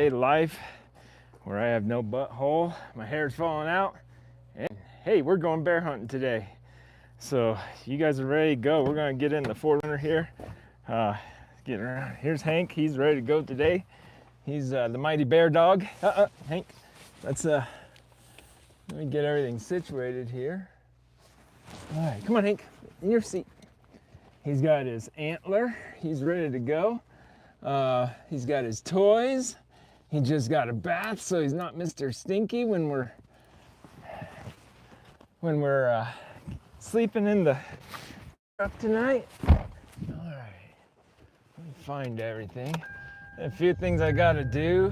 life where I have no butthole, my hair's falling out, and hey, we're going bear hunting today. So you guys are ready to go. We're gonna get in the 4Runner here. Get around. Here's Hank. He's ready to go today. He's the mighty bear dog. Hank, let me get everything situated here. All right, come on, Hank, in your seat. He's got his antler. He's ready to go. He's got his toys. He just got a bath, so he's not Mr. Stinky when we're sleeping in the truck tonight. All right, let me find everything. A few things I gotta do.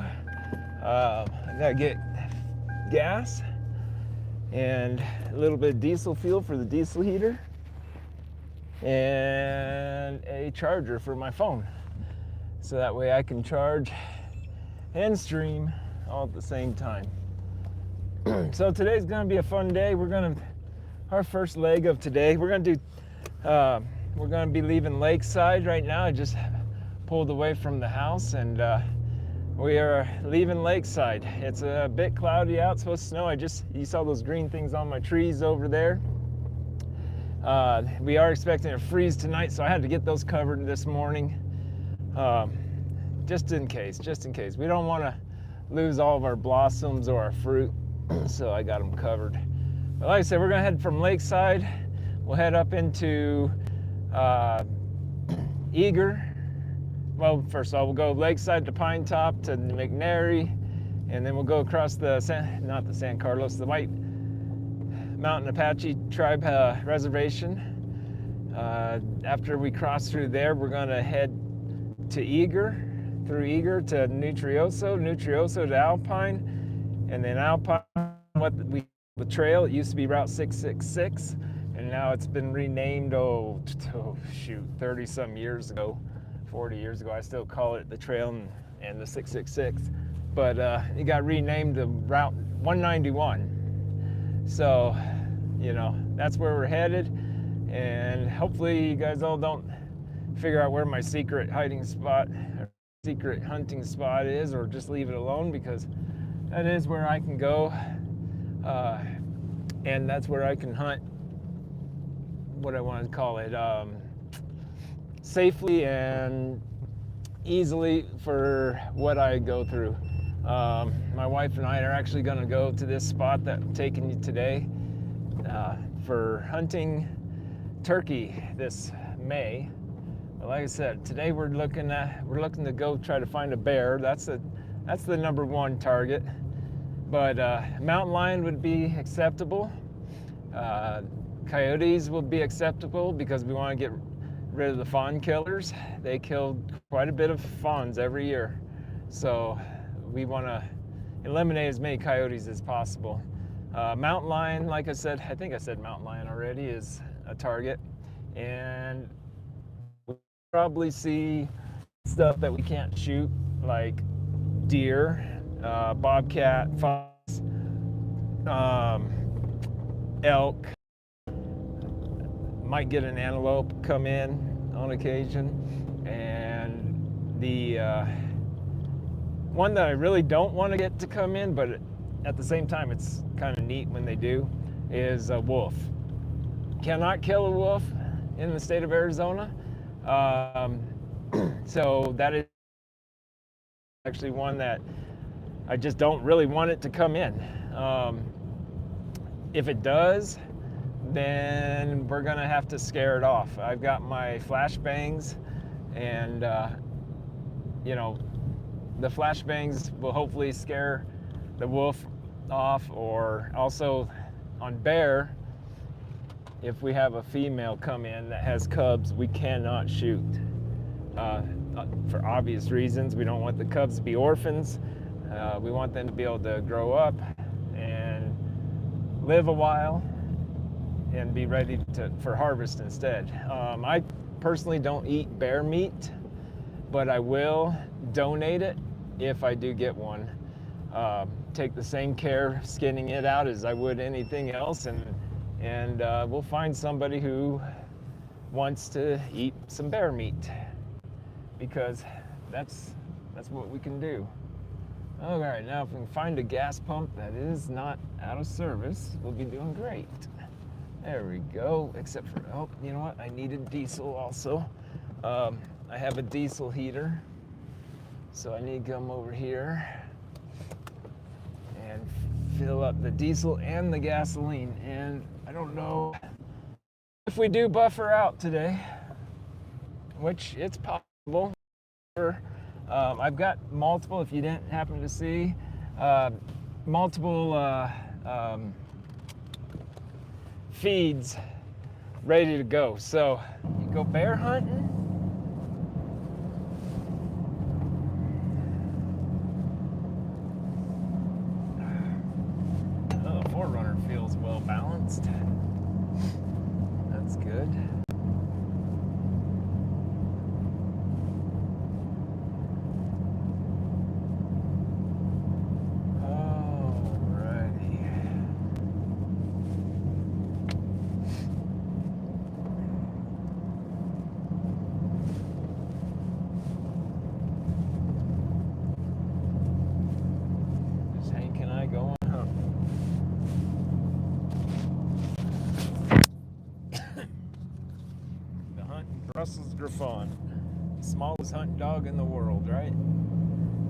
I gotta get gas and a little bit of diesel fuel for the diesel heater and a charger for my phone, so that way I can charge and stream all at the same time. So today's gonna be a fun day. Our first leg of today, we're gonna be leaving Lakeside right now. I just pulled away from the house and we are leaving Lakeside. It's a bit cloudy out, supposed to snow. You saw those green things on my trees over there. We are expecting a freeze tonight, so I had to get those covered this morning. Just in case. We don't want to lose all of our blossoms or our fruit, so I got them covered. But like I said, we're gonna head from Lakeside. We'll head up into Eager. Well, first of all, we'll go Lakeside to Pine Top to McNary, and then we'll go across the San Carlos, the White Mountain Apache Tribe Reservation. After we cross through there, we're gonna head to Eager, through Eager to Nutrioso to Alpine, and then Alpine, the trail, it used to be Route 666, and now it's been renamed, 30 some years ago, 40 years ago. I still call it the trail and the 666, but it got renamed to Route 191. So, that's where we're headed, and hopefully you guys all don't figure out where my secret hunting spot is, or just leave it alone, because that is where I can go, and that's where I can hunt what I want to call it, safely and easily for what I go through. My wife and I are actually going to go to this spot that I'm taking you today for hunting turkey this May. But like I said, today we're looking to go try to find a bear. That's the number one target. But mountain lion would be acceptable. Coyotes will be acceptable because we want to get rid of the fawn killers. They kill quite a bit of fawns every year, so we want to eliminate as many coyotes as possible. Mountain lion, like I said, I think I said mountain lion already, is a target, and we'll probably see stuff that we can't shoot, like deer, bobcat, fox, elk. Might get an antelope come in on occasion, and the one that I really don't want to get to come in, but at the same time it's kind of neat when they do, is a wolf. Cannot kill a wolf in the state of Arizona, so that is actually one that I just don't really want it to come in. If it does, then we're gonna have to scare it off. I've got my flashbangs, and the flashbangs will hopefully scare the wolf off. Or also on bear, if we have a female come in that has cubs, we cannot shoot, for obvious reasons. We don't want the cubs to be orphans. We want them to be able to grow up and live a while and be ready for harvest instead. I personally don't eat bear meat, but I will donate it if I do get one. Take the same care skinning it out as I would anything else, and we'll find somebody who wants to eat some bear meat, because that's what we can do. All right, now if we can find a gas pump that is not out of service, we'll be doing great. There we go, except for, oh, you know what? I needed diesel also. I have a diesel heater, so I need to come over here and fill up the diesel and the gasoline. And I don't know if we do buffer out today, which it's possible. I've got multiple, if you didn't happen to see, multiple feeds ready to go. So you go bear hunting. Oh, the 4Runner feels well balanced. That's good. Brussels Griffon, smallest hunting dog in the world, right?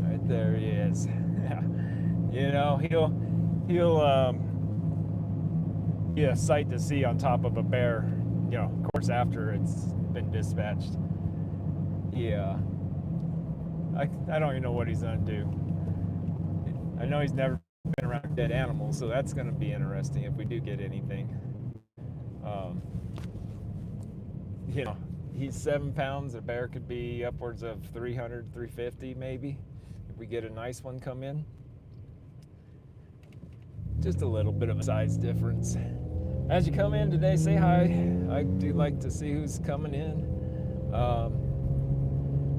Right there he is. You know, he'll be a sight to see on top of a bear. You know, of course, after it's been dispatched. Yeah, I don't even know what he's gonna do. I know he's never been around dead animals, so that's gonna be interesting if we do get anything. You know. He's 7 pounds. A bear could be upwards of 300, 350 maybe, if we get a nice one come in. Just a little bit of a size difference. As you come in today, say hi. I do like to see who's coming in.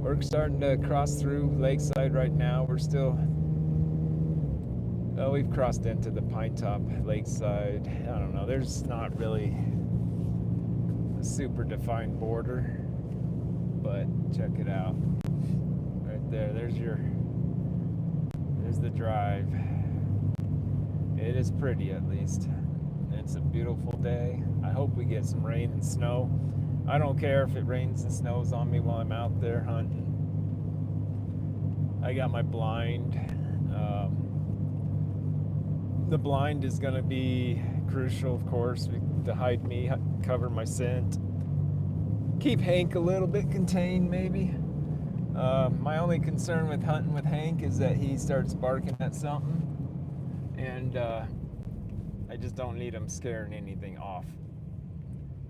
We're starting to cross through Lakeside right now. We're still, oh, we've crossed into the Pine Top Lakeside. I don't know, there's not really a super defined border, but check it out. Right there, there's the drive. It is pretty, at least. It's a beautiful day. I hope we get some rain and snow. I don't care if it rains and snows on me while I'm out there hunting. I got my blind. The blind is going to be crucial, of course, to hide me, cover my scent, keep Hank a little bit contained, maybe. My only concern with hunting with Hank is that he starts barking at something, and I just don't need him scaring anything off.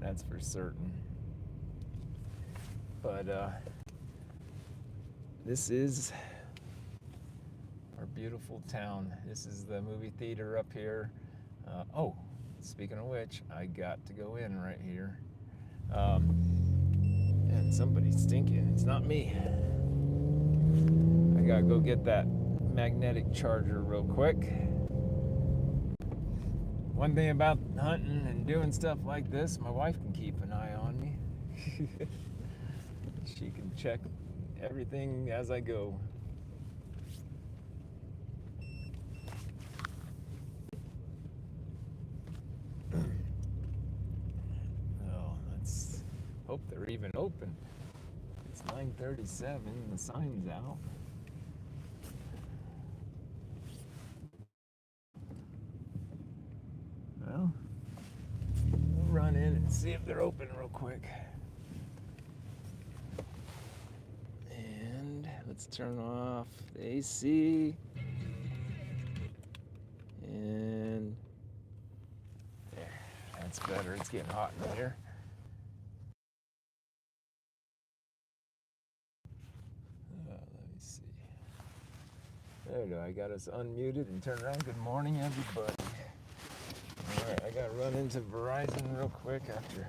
That's for certain. But this is our beautiful town. This is the movie theater up here. Oh, speaking of which, I got to go in right here. And somebody's stinking. It's not me. I gotta go get that magnetic charger real quick. One thing about hunting and doing stuff like this, my wife can keep an eye on me. She can check everything as I go. Hope they're even open. It's 9:37, the sign's out. Well, we'll run in and see if they're open real quick. And let's turn off the AC. And there, that's better. It's getting hot in here. There we go. I got us unmuted and turned around. Good morning, everybody. All right, I got to run into Verizon real quick after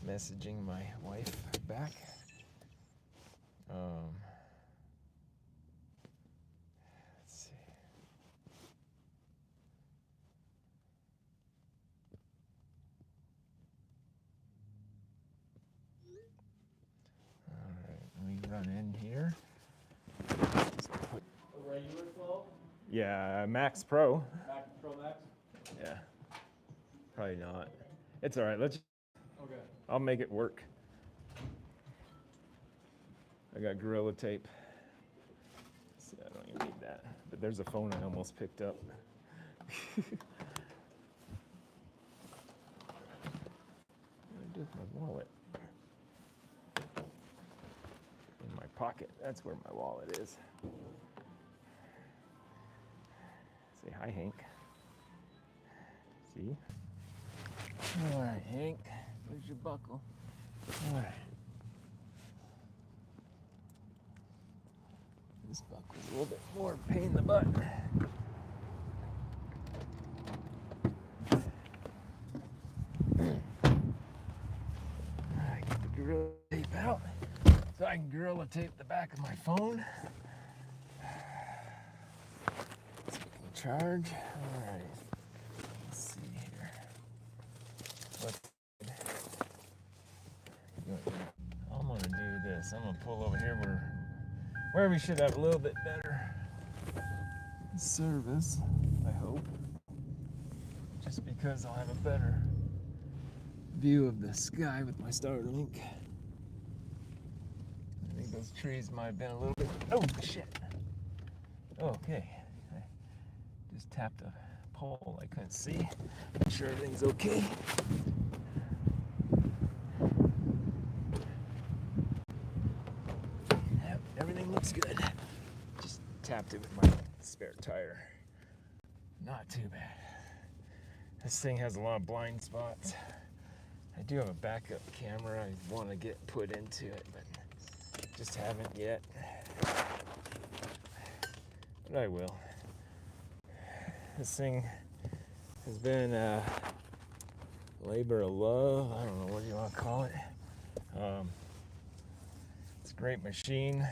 messaging my wife back. Let's see. All right, let me run in here. Just put 12? Yeah, Max Pro. Max Pro Max? Yeah. Probably not. It's all right. Let's. Okay. I'll make it work. I got Gorilla Tape. See, I don't even need that. But there's a phone I almost picked up. What do I do with my wallet? In my pocket. That's where my wallet is. Say hi, Hank. See? All right, Hank. There's your buckle. All right. This buckle's a little bit more pain in the butt. I get the Gorilla Tape out so I can Gorilla Tape the back of my phone. So we can charge. All right. Let's see here. I'm gonna do this. I'm gonna pull over here where we should have a little bit better service, I hope. Just because I'll have a better view of the sky with my StarLink. I think those trees might have been a little bit. Oh shit! Okay, I just tapped a pole I couldn't see. Make sure everything's okay. Yep, everything looks good. Just tapped it with my spare tire. Not too bad. This thing has a lot of blind spots. I do have a backup camera I want to get put into it, but just haven't yet. But I will. This thing has been a labor of love. I don't know what you want to call it. It's a great machine,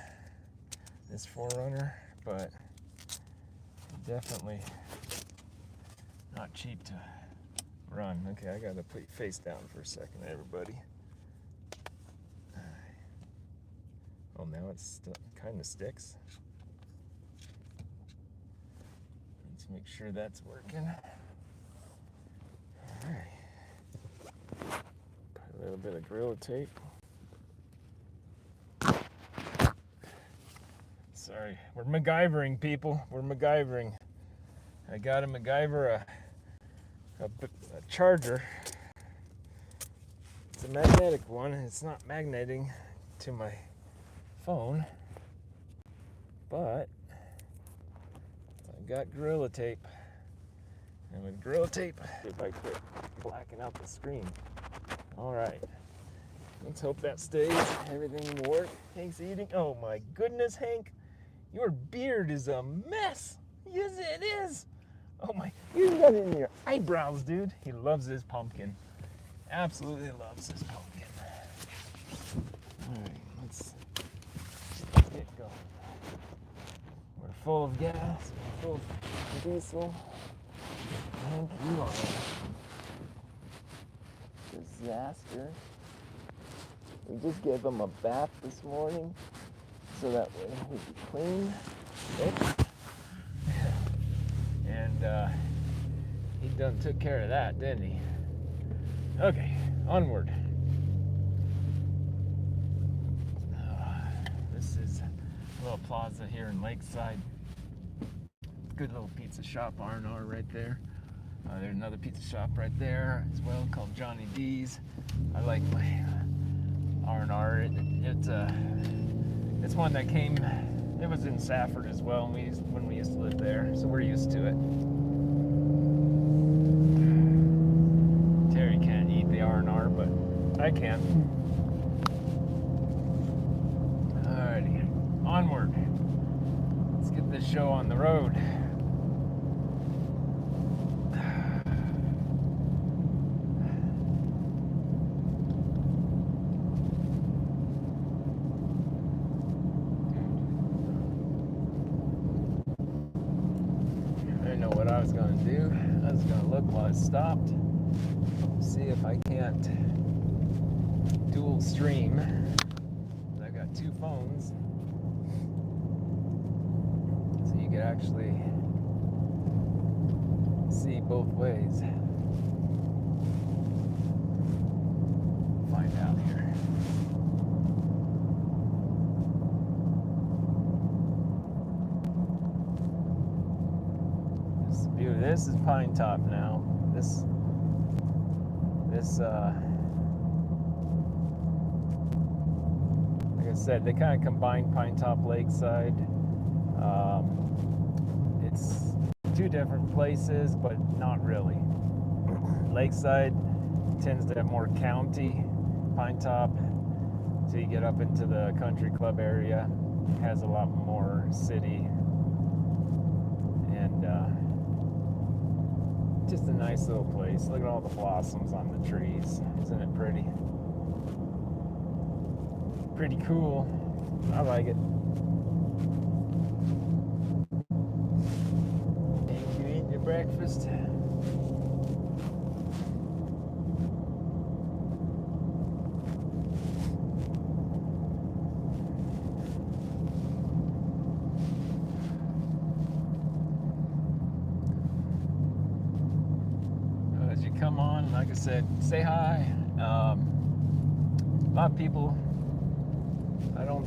this 4Runner, but definitely not cheap to run. Okay, I gotta put your face down for a second, everybody. Oh, now it's kind of sticks. Let's make sure that's working. All right. Put a little bit of Gorilla Tape. Sorry, we're MacGyvering, people. We're MacGyvering. I got to MacGyver a charger. It's a magnetic one, and it's not magneting to my phone, but I got Gorilla Tape, and with Gorilla Tape, if I quit blacking out the screen. All right, let's hope that stays. Everything will work. Hank's eating. Oh my goodness, Hank, your beard is a mess. Yes, it is. Oh my, you got it in your eyebrows, dude. He loves his pumpkin. Absolutely loves his pumpkin. All right, let's get going. We're full of gas, we're full of diesel. Thank you are a disaster. We just gave him a bath this morning so that way he'd be clean. And he done took care of that, didn't he? Okay, onward. This is a little plaza here in Lakeside. Good little pizza shop, R&R right there. There's another pizza shop right there as well called Johnny D's. I like my R&R. It's one that came. It was in Safford as well when we used to live there, so we're used to it. Terry can't eat the R&R, but I can. Alrighty, onward. Let's get this show on the road. What I was going to do, I was going to look while it stopped, see if I can't dual stream. I got two phones, so you could actually see both ways. Find out here. This is beautiful. This is Pine Top now. This like I said, they kind of combine Pine Top Lakeside. It's two different places, but not really. Lakeside tends to have more county. Pine Top, so you get up into the country club area, has a lot more city, and just a nice little place. Look at all the blossoms on the trees. Isn't it pretty? Pretty cool. I like it. Think you eat your breakfast? As you come on, like I said, say hi. A lot of people, I don't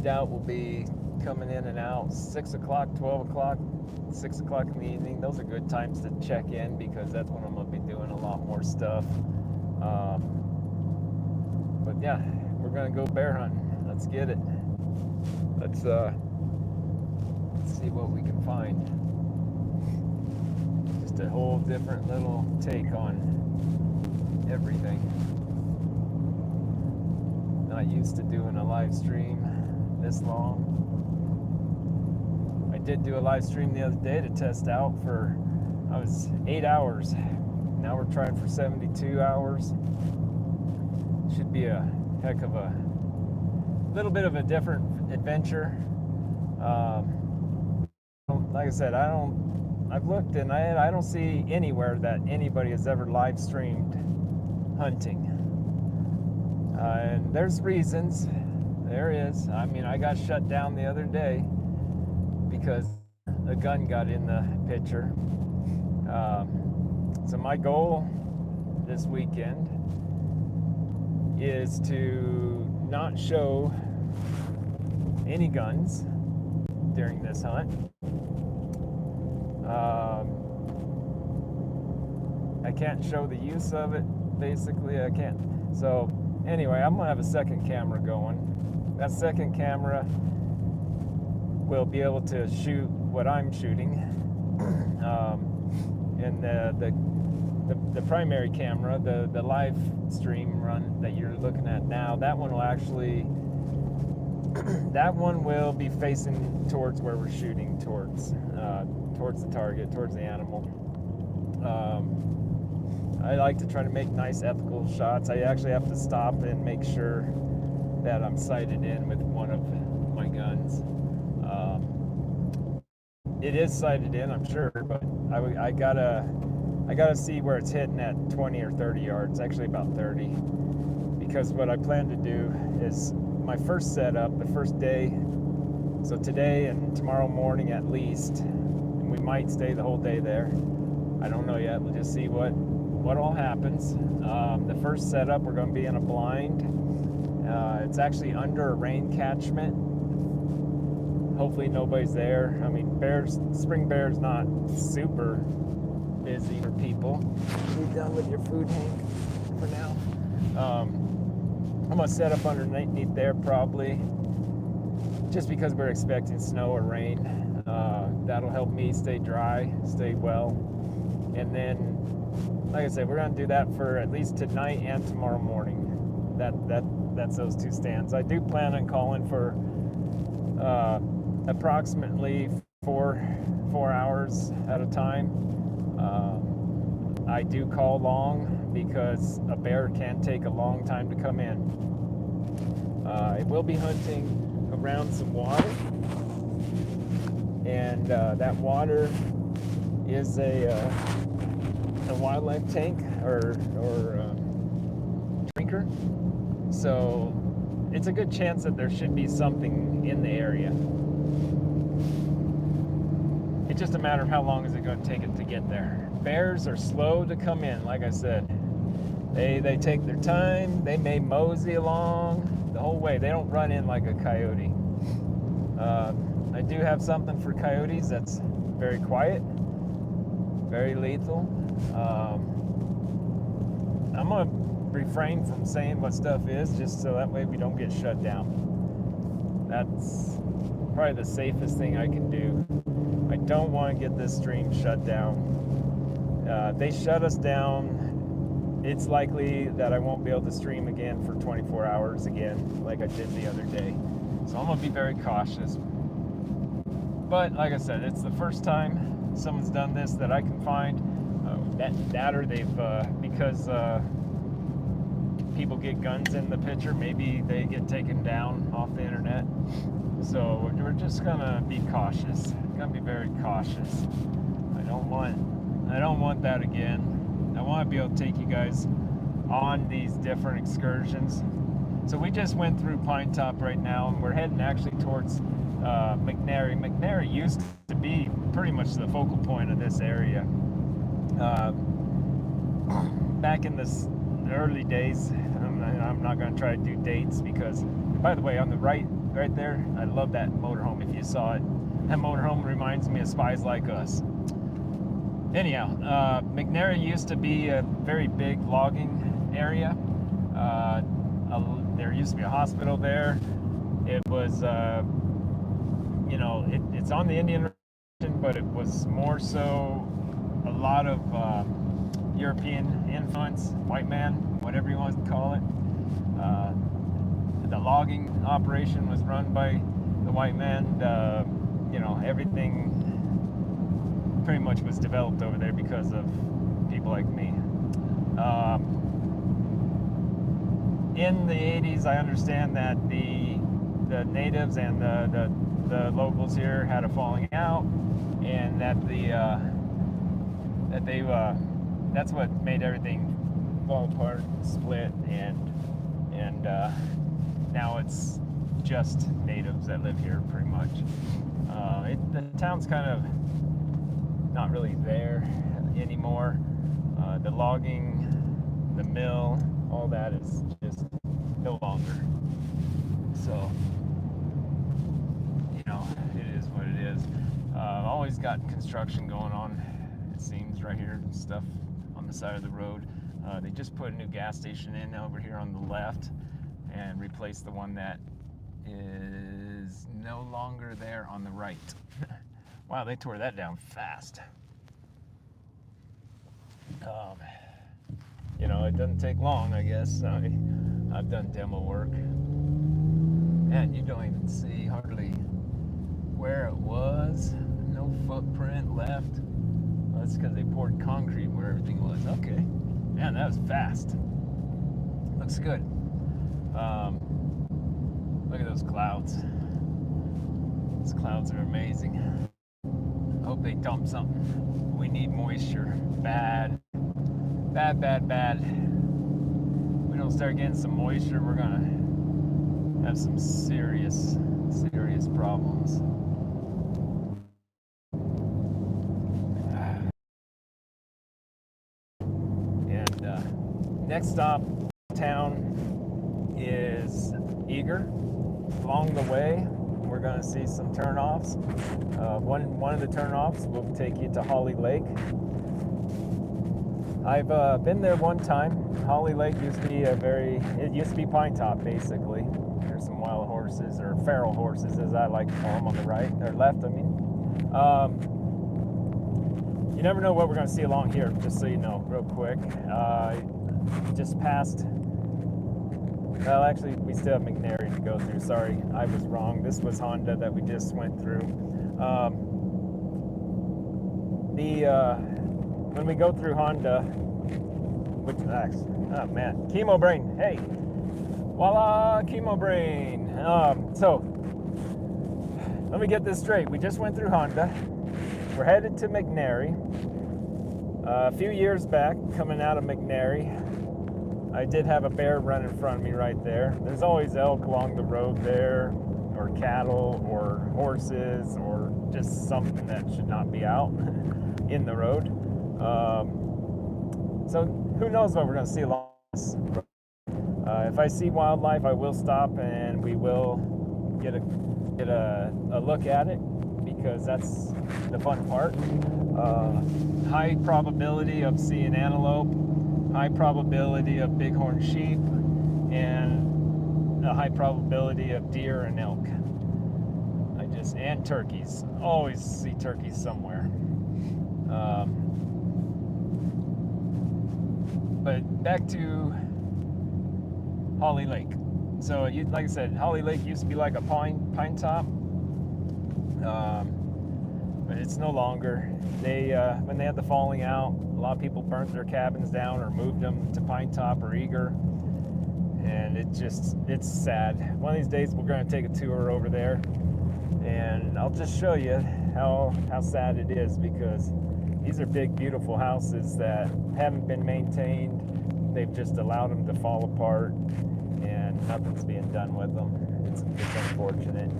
doubt, will be coming in and out 6 o'clock, 12 o'clock, 6 o'clock in the evening. Those are good times to check in because that's when I'm going to be doing a lot more stuff. But yeah, we're going to go bear hunting. Let's get it. Let's see what we can find. Just a whole different little take on everything. Not used to doing a live stream this long. I did do a live stream the other day to test out for, I was 8 hours. Now we're trying for 72 hours. Should be a heck of a little bit of a different adventure. Like I said, I've looked and I don't see anywhere that anybody has ever live streamed hunting. And there's reasons. There is. I mean, I got shut down the other day because a gun got in the picture. So my goal this weekend is to not show any guns during this hunt. I can't show the use of it, basically. I can't. So anyway, I'm gonna have a second camera going. That second camera will be able to shoot what I'm shooting. And the primary camera, the live stream run that you're looking at now, that one will actually, that one will be facing towards where we're shooting, towards the target, towards the animal. I like to try to make nice ethical shots. I actually have to stop and make sure that I'm sighted in with one of my guns. It is sighted in, I'm sure, but I gotta see where it's hitting at 20 or 30 yards, actually about 30. Because what I plan to do is my first setup, the first day, so today and tomorrow morning at least, and we might stay the whole day there. I don't know yet, we'll just see what all happens. The first setup, we're gonna be in a blind. It's actually under a rain catchment. Hopefully nobody's there. I mean, spring bear's not super busy for people. You done with your food, Hank, for now? I'm gonna set up underneath there probably, just because we're expecting snow or rain. That'll help me stay dry, stay well. And then, like I said, we're gonna do that for at least tonight and tomorrow morning. That's those two stands. I do plan on calling for approximately four hours at a time. I do call long because a bear can take a long time to come in. I will be hunting around some water, and that water is a wildlife tank or drinker. So it's a good chance that there should be something in the area. just a matter of how long is it going to take it to get there. Bears are slow to come in, like I said. They take their time. They may mosey along the whole way. They don't run in like a coyote. I do have something for coyotes that's very quiet, very lethal. I'm going to refrain from saying what stuff is, just so that way we don't get shut down. That's probably the safest thing I can do. I don't want to get this stream shut down. They shut us down, it's likely that I won't be able to stream again for 24 hours again, like I did the other day. So I'm going to be very cautious. But like I said, it's the first time someone's done this that I can find. That or they've, because people get guns in the picture, maybe they get taken down off the internet. So we're just gonna be cautious. Gonna be very cautious. I don't want that again. I want to be able to take you guys on these different excursions. So we just went through Pine Top right now, and we're heading actually towards McNary. McNary used to be pretty much the focal point of this area. Back in the early days, I'm not going to try to do dates because, by the way, on the right there, I love that motorhome. If you saw it, that motorhome reminds me of Spies Like Us. Anyhow, McNary used to be a very big logging area. There used to be a hospital there. It was, it's on the Indian Reservation, but it was more so a lot of European influence, white man, whatever you want to call it. The logging operation was run by the white man. Everything pretty much was developed over there because of people like me. In the 80s, I understand that the natives and the locals here had a falling out, and that that's what made everything fall apart, split, and now it's just natives that live here, pretty much. The town's kind of not really there anymore. The logging, the mill, all that is just no longer. So, it is what it is. Always got construction going on, it seems, right here, and stuff on the side of the road. They just put a new gas station in over here on the left and replaced the one that is no longer there on the right. Wow, they tore that down fast. It doesn't take long, I guess. I've done demo work, and you don't even see hardly where it was. No footprint left. Well, that's because they poured concrete where everything was. Okay, man, that was fast. Looks good. Look at those clouds. Those clouds are amazing. I hope they dump something. We need moisture. Bad. We don't start getting some moisture, we're gonna have some serious problems. And next stop town is Eager. Along the way, we're gonna see some turnoffs. One of the turnoffs will take you to Holly Lake. I've been there one time. Holly Lake used to be it used to be Pine Top, basically. There's some wild horses, or feral horses, as I like to call them, on the right, or left, I mean. You never know what we're going to see along here, just so you know, real quick. Just past, well, actually, we still have McNary to go through. Sorry, I was wrong. This was Honda that we just went through. When we go through Honda, which, oh man, chemo brain, hey, voila, chemo brain. So, let me get this straight. We just went through Honda. We're headed to McNary. A few years back, coming out of McNary, I did have a bear run in front of me right there. There's always elk along the road there, or cattle or horses or just something that should not be out in the road. So who knows what we're going to see along this road. If I see wildlife, I will stop and we will get a look at it, because that's the fun part. High probability of seeing antelope, high probability of bighorn sheep, and a high probability of deer and elk. And turkeys. Always see turkeys somewhere. But back to Holly Lake. So, like I said, Holly Lake used to be like a pine top, but it's no longer. When they had the falling out, a lot of people burnt their cabins down or moved them to pine top or eager, and it's sad. One of these days we're going to take a tour over there, and I'll just show you how sad it is, because these are big, beautiful houses that haven't been maintained. They've just allowed them to fall apart, and nothing's being done with them. It's unfortunate.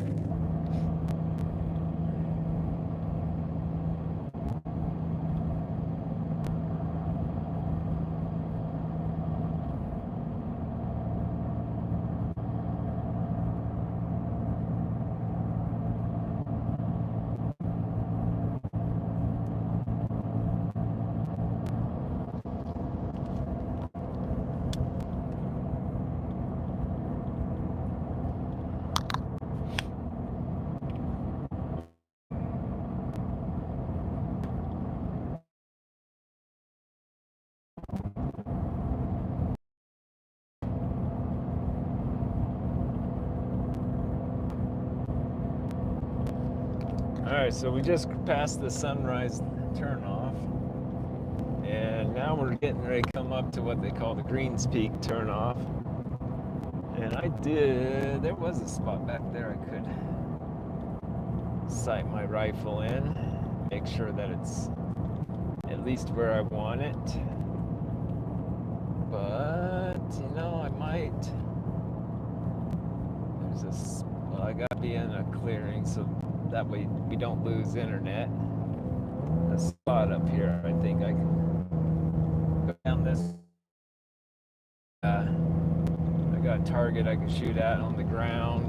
Alright, so we just passed the sunrise turnoff, and now we're getting ready to come up to what they call the Greens Peak turnoff. And there was a spot back there I could sight my rifle in, make sure that it's at least where I want it. But, I might. I gotta be in a clearing, so that way we don't lose internet. A spot up here, I think I can go down this. I got a target I can shoot at on the ground.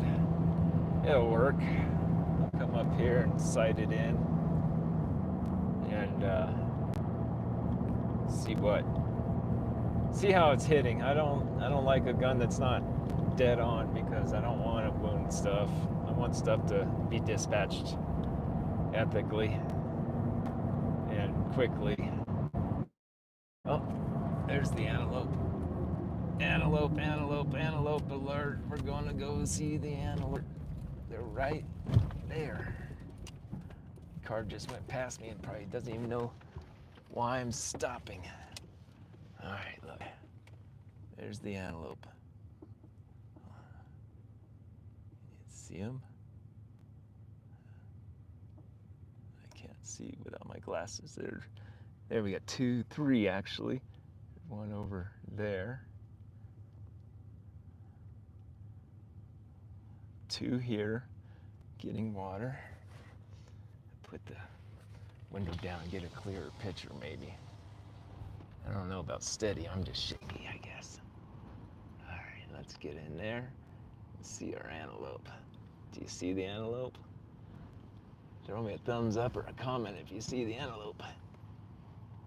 It'll work. I'll come up here and sight it in, and see how it's hitting. I don't like a gun that's not dead on, because I don't want to wound stuff. I want stuff to be dispatched ethically and quickly. Oh, there's the antelope. Antelope alert. We're going to go see the antelope. They're right there. The car just went past me and probably doesn't even know why I'm stopping. All right, look. There's the antelope. See them? I can't see without my glasses. There we got 2, 3 actually. One over there. 2 here, getting water. Put the window down and get a clearer picture maybe. I don't know about steady, I'm just shaky, I guess. All right, let's get in there and see our antelope. Do you see the antelope? Throw me a thumbs up or a comment if you see the antelope.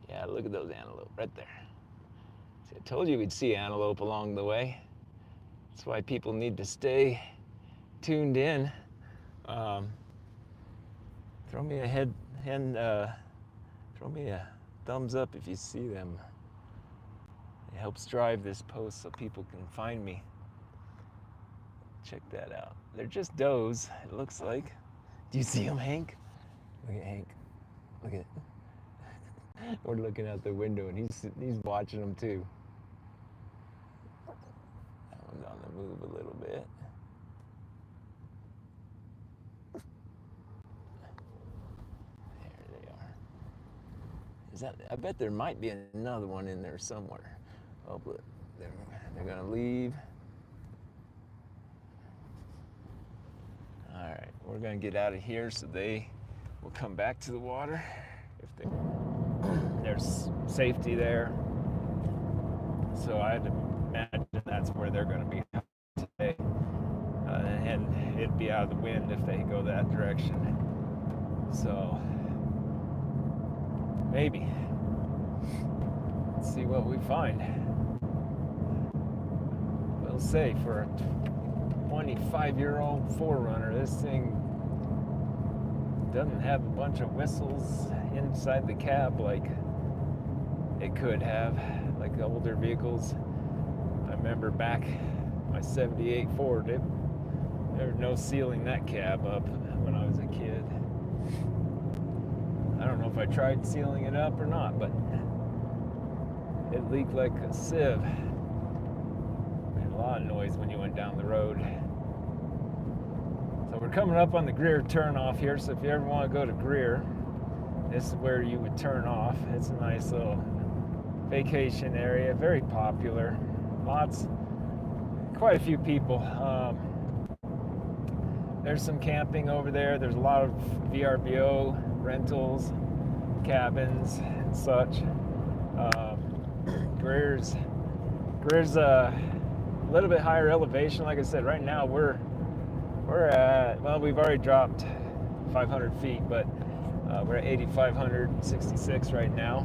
Yeah, look at those antelope right there. See, I told you we'd see antelope along the way. That's why people need to stay tuned in. Throw me a thumbs up if you see them. It helps drive this post so people can find me. Check that out. They're just does, it looks like. Do you see them, Hank? Look at Hank. Look at it. We're looking out the window and he's watching them too. That one's on the move a little bit. There they are. I bet there might be another one in there somewhere. Oh, look, they're gonna leave. we're gonna get out of here so they will come back to the water. If they, there's safety there. So I'd imagine that's where they're gonna be today. And it'd be out of the wind if they go that direction. So maybe. Let's see what we find. We'll say for a 25-year-old 4Runner, this thing doesn't have a bunch of whistles inside the cab like it could have, like the older vehicles. I remember back my 78 Ford, there was no sealing that cab up when I was a kid. I don't know if I tried sealing it up or not, but it leaked like a sieve. Made a lot of noise when you went down the road. So we're coming up on the Greer turnoff here, so if you ever want to go to Greer, this is where you would turn off. It's a nice little vacation area, very popular. Quite a few people. There's some camping over there. There's a lot of VRBO rentals, cabins, and such. Greer's a little bit higher elevation. Like I said, right now we're at, well, we've already dropped 500 feet, but we're at 8,566 right now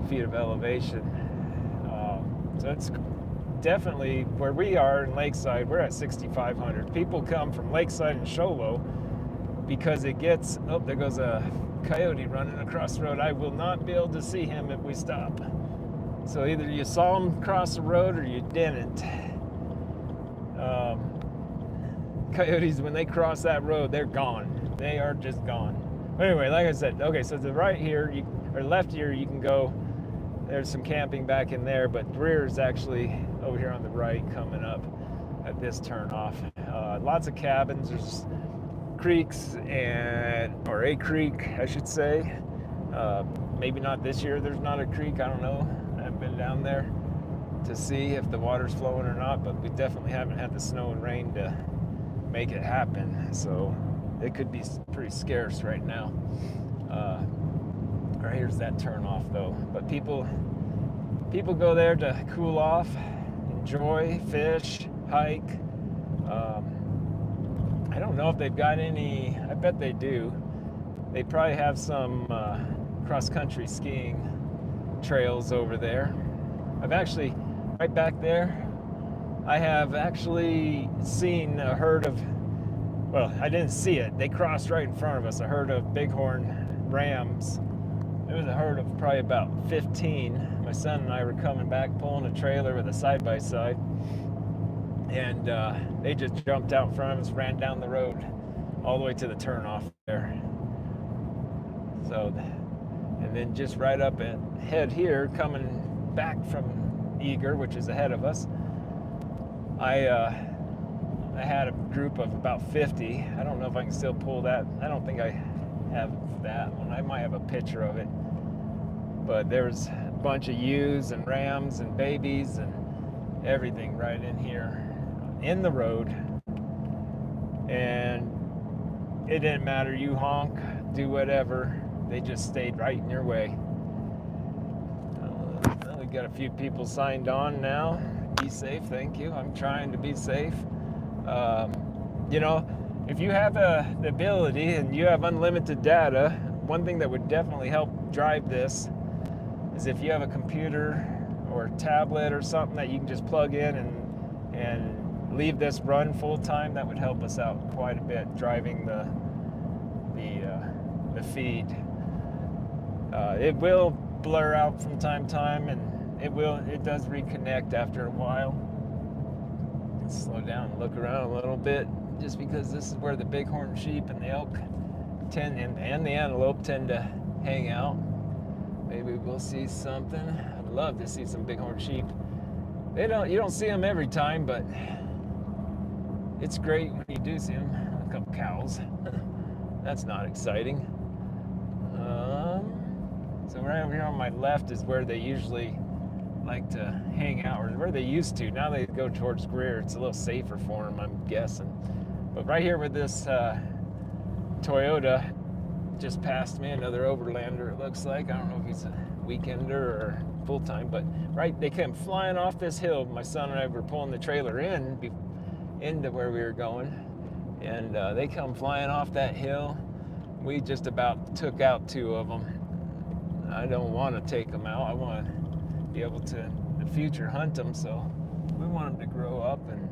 feet of elevation. So it's definitely where we are in Lakeside. We're at 6,500. People come from Lakeside and Show Low because it gets, oh, there goes a coyote running across the road. I will not be able to see him if we stop. So either you saw him cross the road or you didn't. Coyotes, when they cross that road, they're gone. They are just gone. But anyway, like I said, okay, so to the right here, or left here, you can go. There's some camping back in there, but Greer is actually over here on the right coming up at this turnoff. Lots of cabins. There's creeks or a creek, I should say. Maybe not this year. There's not a creek. I don't know. I haven't been down there to see if the water's flowing or not, but we definitely haven't had the snow and rain to make it happen. So it could be pretty scarce right now. Right here's that turnoff though. But people go there to cool off, enjoy, fish, hike. I don't know if they've got any. I bet they do. They probably have some cross-country skiing trails over there. I've actually, right back there, I have actually seen a herd of, well, I didn't see it. They crossed right in front of us, a herd of bighorn rams. There was a herd of probably about 15. My son and I were coming back, pulling a trailer with a side-by-side. And they just jumped out in front of us, ran down the road all the way to the turnoff there. So, and then just right up ahead here, coming back from Eager, which is ahead of us, I had a group of about 50. I don't know if I can still pull that. I don't think I have that one. I might have a picture of it. But there's a bunch of ewes and rams and babies and everything right in here in the road. And it didn't matter. You honk, do whatever. They just stayed right in your way. We got a few people signed on now. Be safe, thank you. I'm trying to be safe. You know, if you have the ability and you have unlimited data, one thing that would definitely help drive this is if you have a computer or a tablet or something that you can just plug in and leave this run full time. That would help us out quite a bit, driving the feed. It will blur out from time to time, and it does reconnect after a while. Let's slow down and look around a little bit, just because this is where the bighorn sheep and the elk and the antelope tend to hang out. Maybe we'll see something. I'd love to see some bighorn sheep. You don't see them every time, but it's great when you do see them. A couple cows. That's not exciting. So right over here on my left is where they usually like to hang out, or where they used to. Now they go towards Greer. It's a little safer for them, I'm guessing. But right here with this Toyota, just passed me, another overlander it looks like. I don't know if he's a weekender or full-time, but right, they came flying off this hill. My son and I were pulling the trailer into where we were going, and they come flying off that hill. We just about took out 2 of them. I don't want to take them out. I want to be able to in the future hunt them, so we want them to grow up and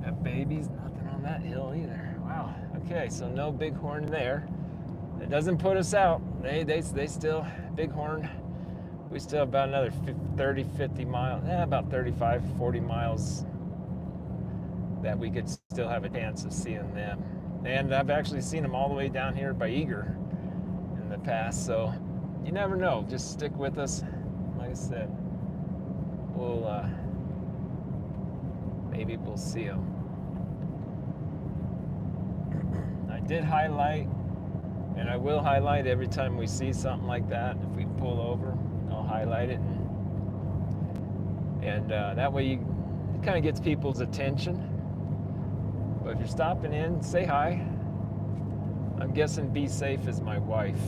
have babies. Nothing on that hill either. Wow. Okay, so no bighorn there. It doesn't put us out. They still, bighorn, we still have about another 30, 50 miles, about 35, 40 miles that we could still have a chance of seeing them. And I've actually seen them all the way down here by Eager in the past, so you never know. Just stick with us. Like I said, maybe we'll see them. I did highlight, and I will highlight every time we see something like that. If we pull over, I'll highlight it, and that way it kind of gets people's attention. But if you're stopping in, say hi. I'm guessing Be Safe is my wife.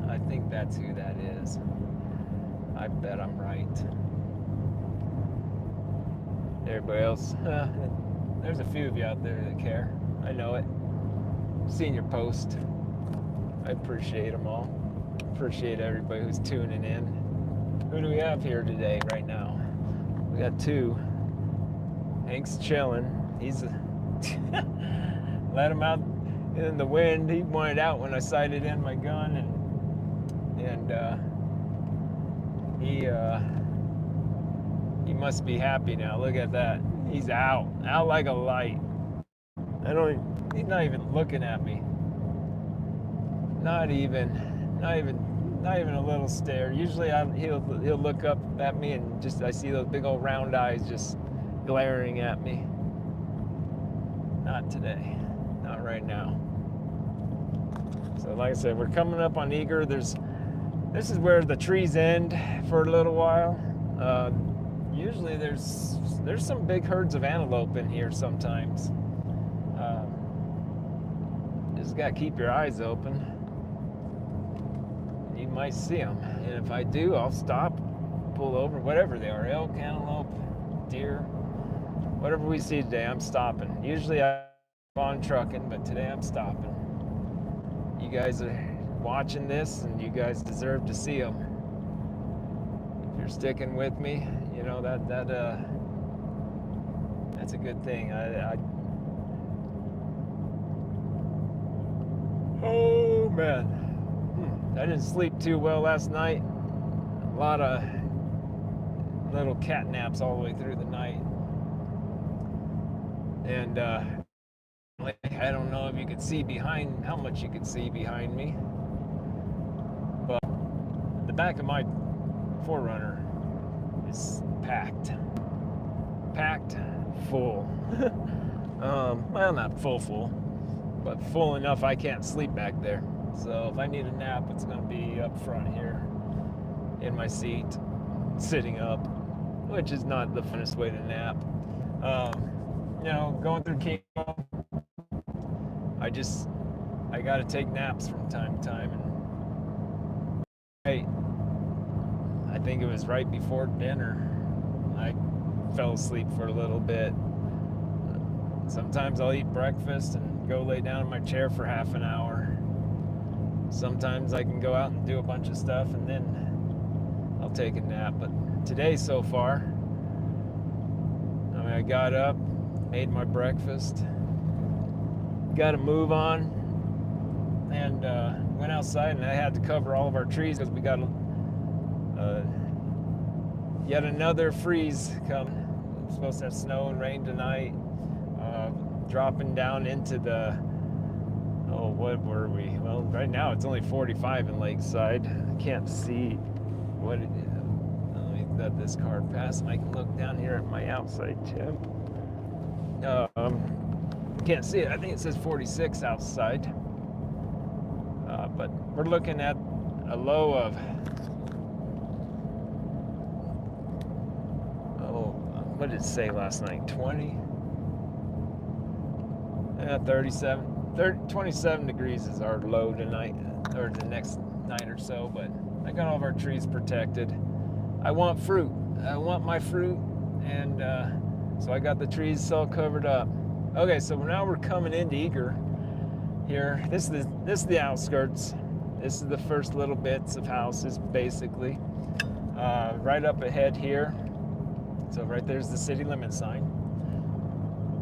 I think that's who that is. I bet I'm right. Everybody else, there's a few of you out there that care. I know it. Seen your post. I appreciate them all. Appreciate everybody who's tuning in. Who do we have here today, right now? We got 2. Hank's chilling. He's let him out in the wind. He wanted out when I sighted in my gun, and he must be happy now. Look at that. He's out like a light. He's not even looking at me. Not even a little stare. Usually he'll look up at me, and I see those big old round eyes just glaring at me. Not today. Not right now. So like I said, we're coming up on Eager. This is where the trees end for a little while. Usually there's some big herds of antelope in here sometimes. Just gotta keep your eyes open. You might see them, and if I do, I'll stop, pull over, whatever they are, elk, antelope, deer, whatever we see today, I'm stopping. Usually I'm on trucking, but today I'm stopping. You guys are watching this, and you guys deserve to see them. If you're sticking with me, you know that's a good thing. Oh man, I didn't sleep too well last night. A lot of little cat naps all the way through the night, and I don't know if you could see how much you could see behind me, but the back of my 4Runner is packed full. Well, not full, but full enough I can't sleep back there. So if I need a nap, it's going to be up front here in my seat, sitting up, which is not the funnest way to nap. Going through chemo, I got to take naps from time to time. And I think it was right before dinner, I fell asleep for a little bit. Sometimes I'll eat breakfast and go lay down in my chair for half an hour. Sometimes I can go out and do a bunch of stuff, and then I'll take a nap. But today so far, I got up, made my breakfast, got to move on, and went outside, and I had to cover all of our trees because we got yet another freeze coming. We're supposed to have snow and rain tonight, dropping down into the, what were we? Well, right now it's only 45 in Lakeside. I can't see what it is. Let me let this car pass, and I can look down here at my outside temp. Can't see it. I think it says 46 outside. But we're looking at a low of, what did it say last night? 20? 27 degrees is our low tonight, or the next night or so, but I got all of our trees protected. I want fruit. I want my fruit, and so I got the trees all covered up. Okay, so now we're coming into Eager here. This is the outskirts. This is the first little bits of houses, basically. Right up ahead here. So right there's the city limit sign.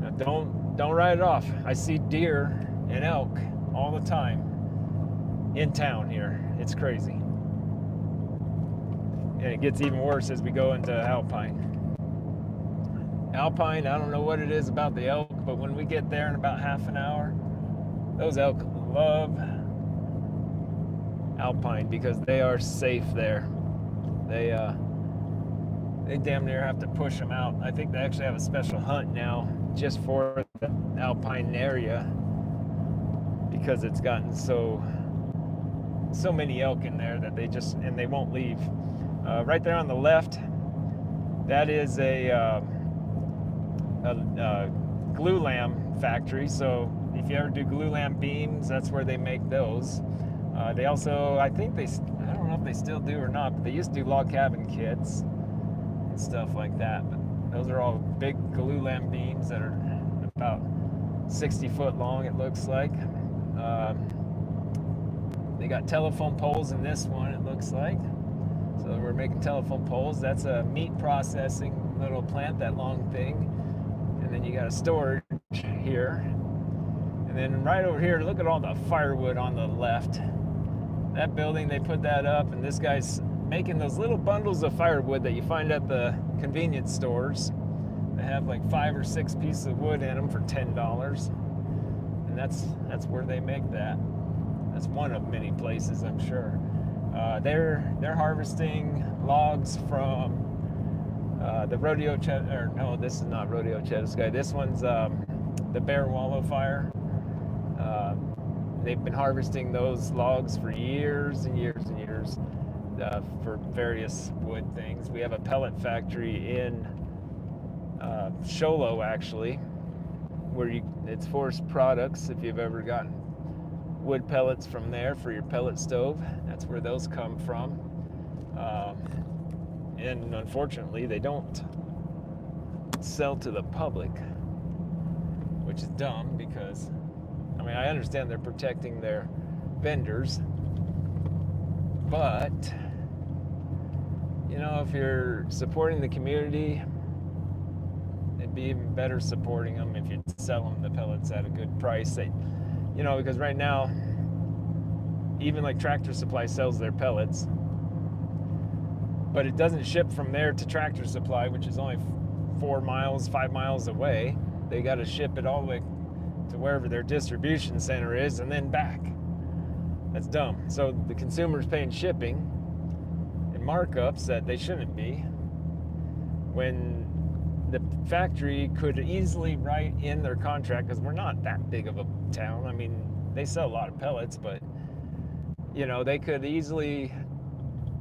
Now don't write it off. I see deer and elk all the time in town here. It's crazy. And it gets even worse as we go into Alpine. Alpine, I don't know what it is about the elk, but when we get there in about half an hour, those elk love Alpine because they are safe there. They damn near have to push them out. I think they actually have a special hunt now just for the Alpine area because it's gotten so many elk in there that they won't leave. Right there on the left, that is a glue lamb factory. So if you ever do glue lamb beams, that's where they make those. They also, I don't know if they still do or not, but they used to do log cabin kits and stuff like that. But those are all big glue lamb beams that are about 60 foot long, it looks like. They got telephone poles in this one, it looks like. So we're making telephone poles. That's a meat processing little plant, that long thing. And then you got a storage here. And then right over here, look at all the firewood on the left. That building, they put that up, and this guy's making those little bundles of firewood that you find at the convenience stores. They have like 5 or 6 pieces of wood in them for $10. And that's where they make that. That's one of many places, I'm sure. They're harvesting logs from the rodeo no, this is not rodeo Chetasky. This one's the Bear Wallow Fire. They've been harvesting those logs for years and years and years for various wood things. We have a pellet factory in Sholo, actually, where it's forest products. If you've ever gotten wood pellets from there for your pellet stove, that's where those come from. And unfortunately, they don't sell to the public, which is dumb because, I mean, I understand they're protecting their vendors, but, you know, if you're supporting the community, it'd be even better supporting them if you'd sell them the pellets at a good price. You know, because right now, even like Tractor Supply sells their pellets, but it doesn't ship from there to Tractor Supply, which is only 5 miles away. They got to ship it all the way to wherever their distribution center is and then back. That's dumb. So the consumer's paying shipping and markups that they shouldn't be, when the factory could easily write in their contract, because we're not that big of a town. I mean, they sell a lot of pellets, but, you know, they could easily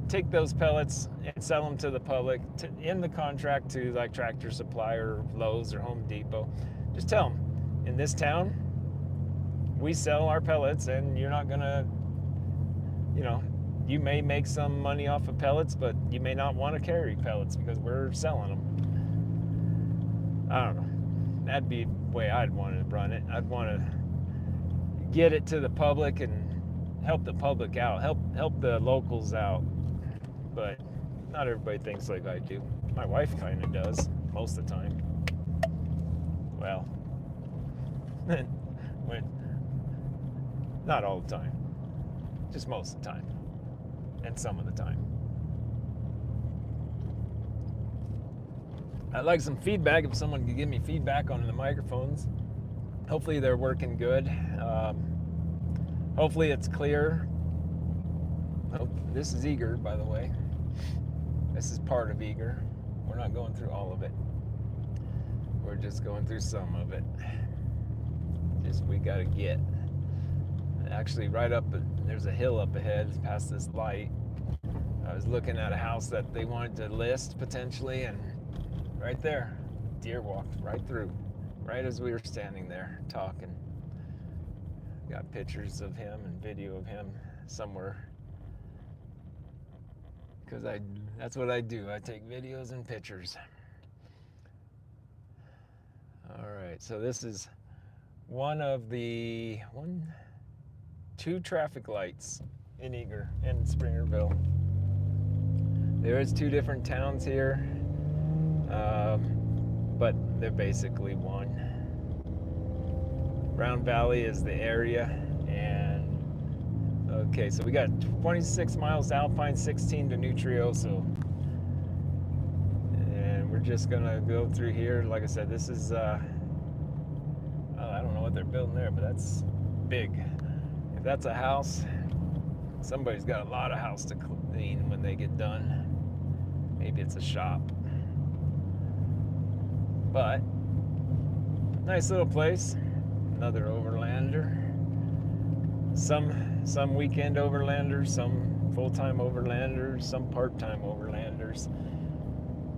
take those pellets and sell them to the public in the contract to like Tractor Supply or Lowe's or Home Depot. Just tell them, in this town, we sell our pellets, and you're not gonna, you know, you may make some money off of pellets, but you may not want to carry pellets because we're selling them. I don't know. That'd be the way I'd want to run it. I'd want to get it to the public and help the public out, help the locals out. But not everybody thinks like I do. My wife kind of does most of the time. Well, not all the time, just most of the time, and some of the time. I'd like some feedback. If someone could give me feedback on the microphones. Hopefully they're working good. Hopefully it's clear. Oh, this is Eager, by the way. This is part of Eager. We're not going through all of it. We're just going through some of it. Just we gotta get. Actually, right up, there's a hill up ahead past this light. I was looking at a house that they wanted to list potentially, and right there, deer walked right through, right as we were standing there talking. Got pictures of him and video of him somewhere. Because that's what I do. I take videos and pictures. All right, so this is one of the two traffic lights in Eager and Springerville. There is two different towns here, but they're basically one. Round Valley is the area, and okay, so we got 26 miles to Alpine, 16 to Nutrioso. And we're just gonna go through here. Like I said, this is, I don't know what they're building there, but that's big. If that's a house, somebody's got a lot of house to clean when they get done. Maybe it's a shop. But, nice little place. Another overlander. Some weekend overlanders, some full-time overlanders, some part-time overlanders.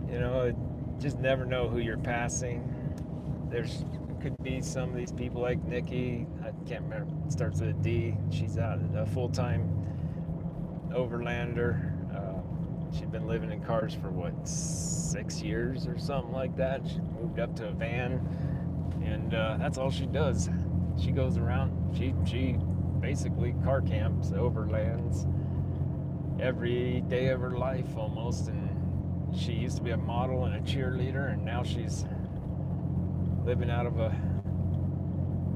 You know, just never know who you're passing. Could be some of these people like Nikki. I can't remember. It starts with a D. She's out a full-time overlander. She'd been living in cars for what, 6 years or something like that. She moved up to a van, and that's all she does. She goes around. She basically car camps, overlands every day of her life almost. And she used to be a model and a cheerleader, and now she's living out of a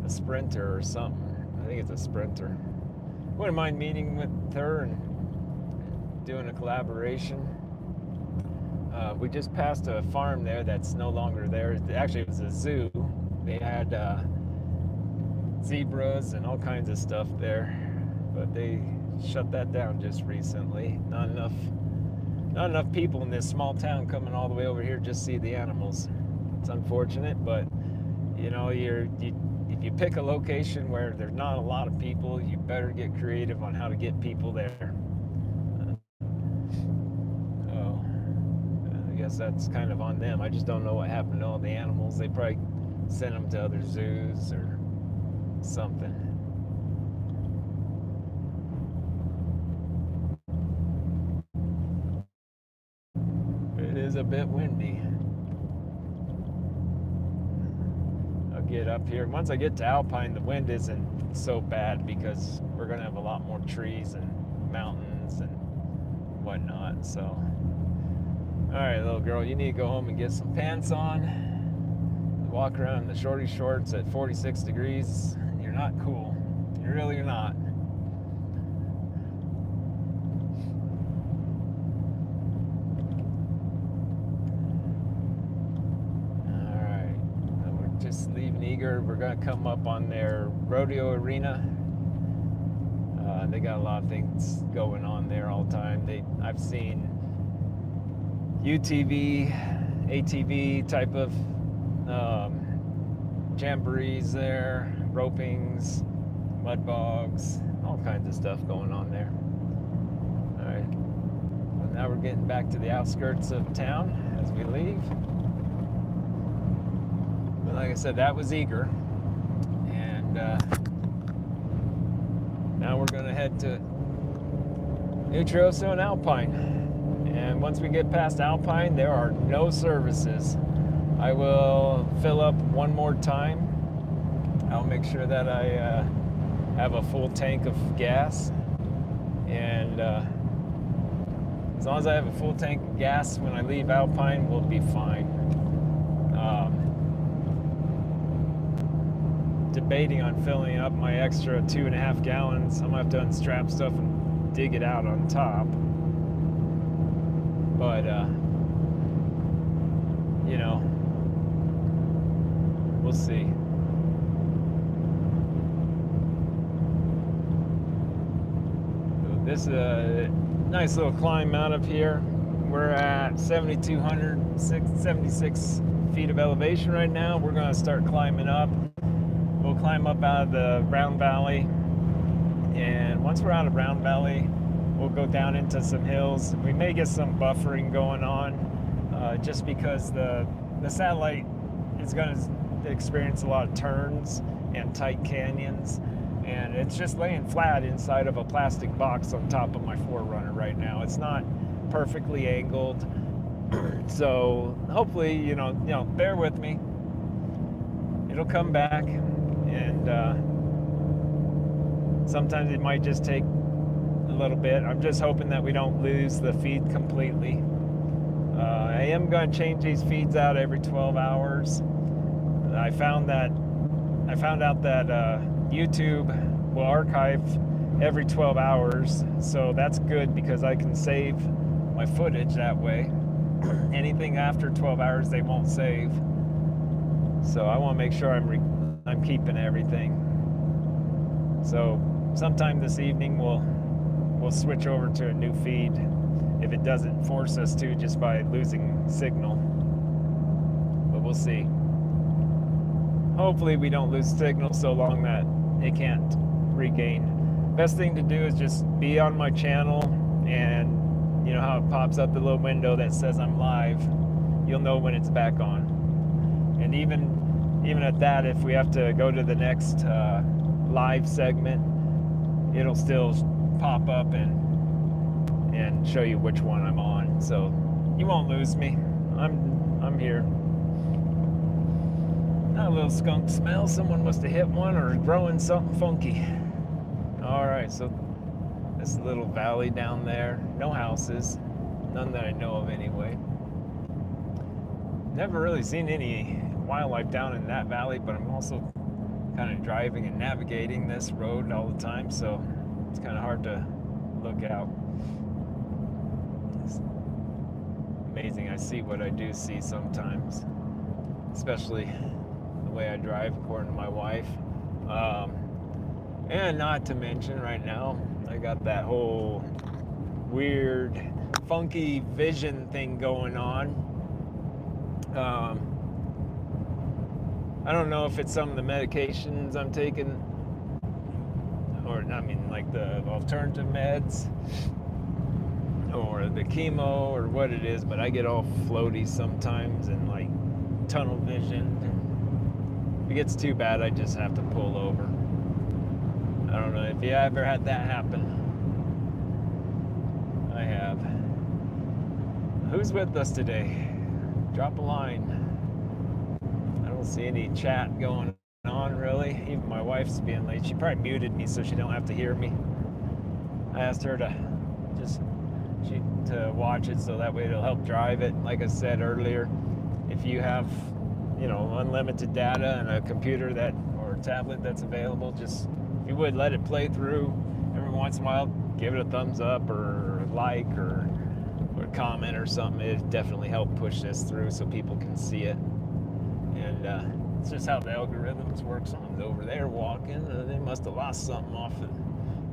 Sprinter or something. I think it's a Sprinter. Wouldn't mind meeting with her and doing a collaboration. We just passed a farm there that's no longer there. Actually, it was a zoo. They had zebras and all kinds of stuff there, but they shut that down just recently. Not enough people in this small town coming all the way over here just to see the animals. It's unfortunate, but you know, if you pick a location where there's not a lot of people, you better get creative on how to get people there. I guess that's kind of on them. I just don't know what happened to all the animals. They probably sent them to other zoos or something. It is a bit windy. I'll get up here. Once I get to Alpine, the wind isn't so bad because we're going to have a lot more trees and mountains and whatnot. So, all right, little girl, you need to go home and get some pants on. Walk around in the shorty shorts at 46 degrees. You're not cool. You really are not. All right, we're just leaving Eager. We're gonna come up on their rodeo arena. They got a lot of things going on there all the time. I've seen UTV, ATV type of jamborees there, ropings, mud bogs, all kinds of stuff going on there. All right, well, now we're getting back to the outskirts of town as we leave. But like I said, that was Eager, and now we're gonna head to Nutrioso and Alpine. And once we get past Alpine, there are no services. I will fill up one more time. I'll make sure that I have a full tank of gas. And as long as I have a full tank of gas when I leave Alpine, we'll be fine. Debating on filling up my extra 2.5 gallons. I'm gonna have to unstrap stuff and dig it out on top. But, you know, we'll see. So this is a nice little climb out of here. We're at 7,276 feet of elevation right now. We're going to start climbing up. We'll climb up out of the Round Valley. And once we're out of Round Valley, we'll go down into some hills. We may get some buffering going on just because the satellite is going to experience a lot of turns and tight canyons. and it's just laying flat inside of a plastic box on top of my 4Runner right now. It's not perfectly angled, so hopefully, bear with me. It'll come back, and sometimes it might just take a little bit. I'm just hoping that we don't lose the feed completely. I am going to change these feeds out every 12 hours. I found out that YouTube will archive every 12 hours, so that's good because I can save my footage that way. Anything after 12 hours they won't save, so I want to make sure I'm keeping everything. So sometime this evening we'll switch over to a new feed, if it doesn't force us to just by losing signal, but we'll see. Hopefully we don't lose signal so long that it can't regain. Best thing to do is just be on my channel, and you know how it pops up the little window that says I'm live. You'll know when it's back on. And even at that, if we have to go to the next live segment, it'll still pop up and show you which one I'm on. So you won't lose me. I'm here. A little skunk smell. Someone must have hit one or growing something funky. All right, so this little valley down there, no houses, none that I know of anyway. Never really seen any wildlife down in that valley, but I'm also kind of driving and navigating this road all the time, so it's kind of hard to look out. It's amazing. I see what I do see sometimes, especially the way I drive, according to my wife. And not to mention, right now I got that whole weird funky vision thing going on. I don't know if it's some of the medications I'm taking, or like the alternative meds, or the chemo, or what it is, but I get all floaty sometimes and like tunnel vision. If it gets too bad, I just have to pull over. I don't know if you ever had that happen. I have. Who's with us today? Drop a line. I don't see any chat going on really. Even my wife's being late. She probably muted me so she don't have to hear me. I asked her to watch it so that way it'll help drive it. Like I said earlier, if you have unlimited data and a computer or a tablet that's available, just if you would let it play through every once in a while, give it a thumbs up or a like or a comment or something. It definitely help push this through so people can see it. And it's just how the algorithms work. Someone's over there walking. They must have lost something off it.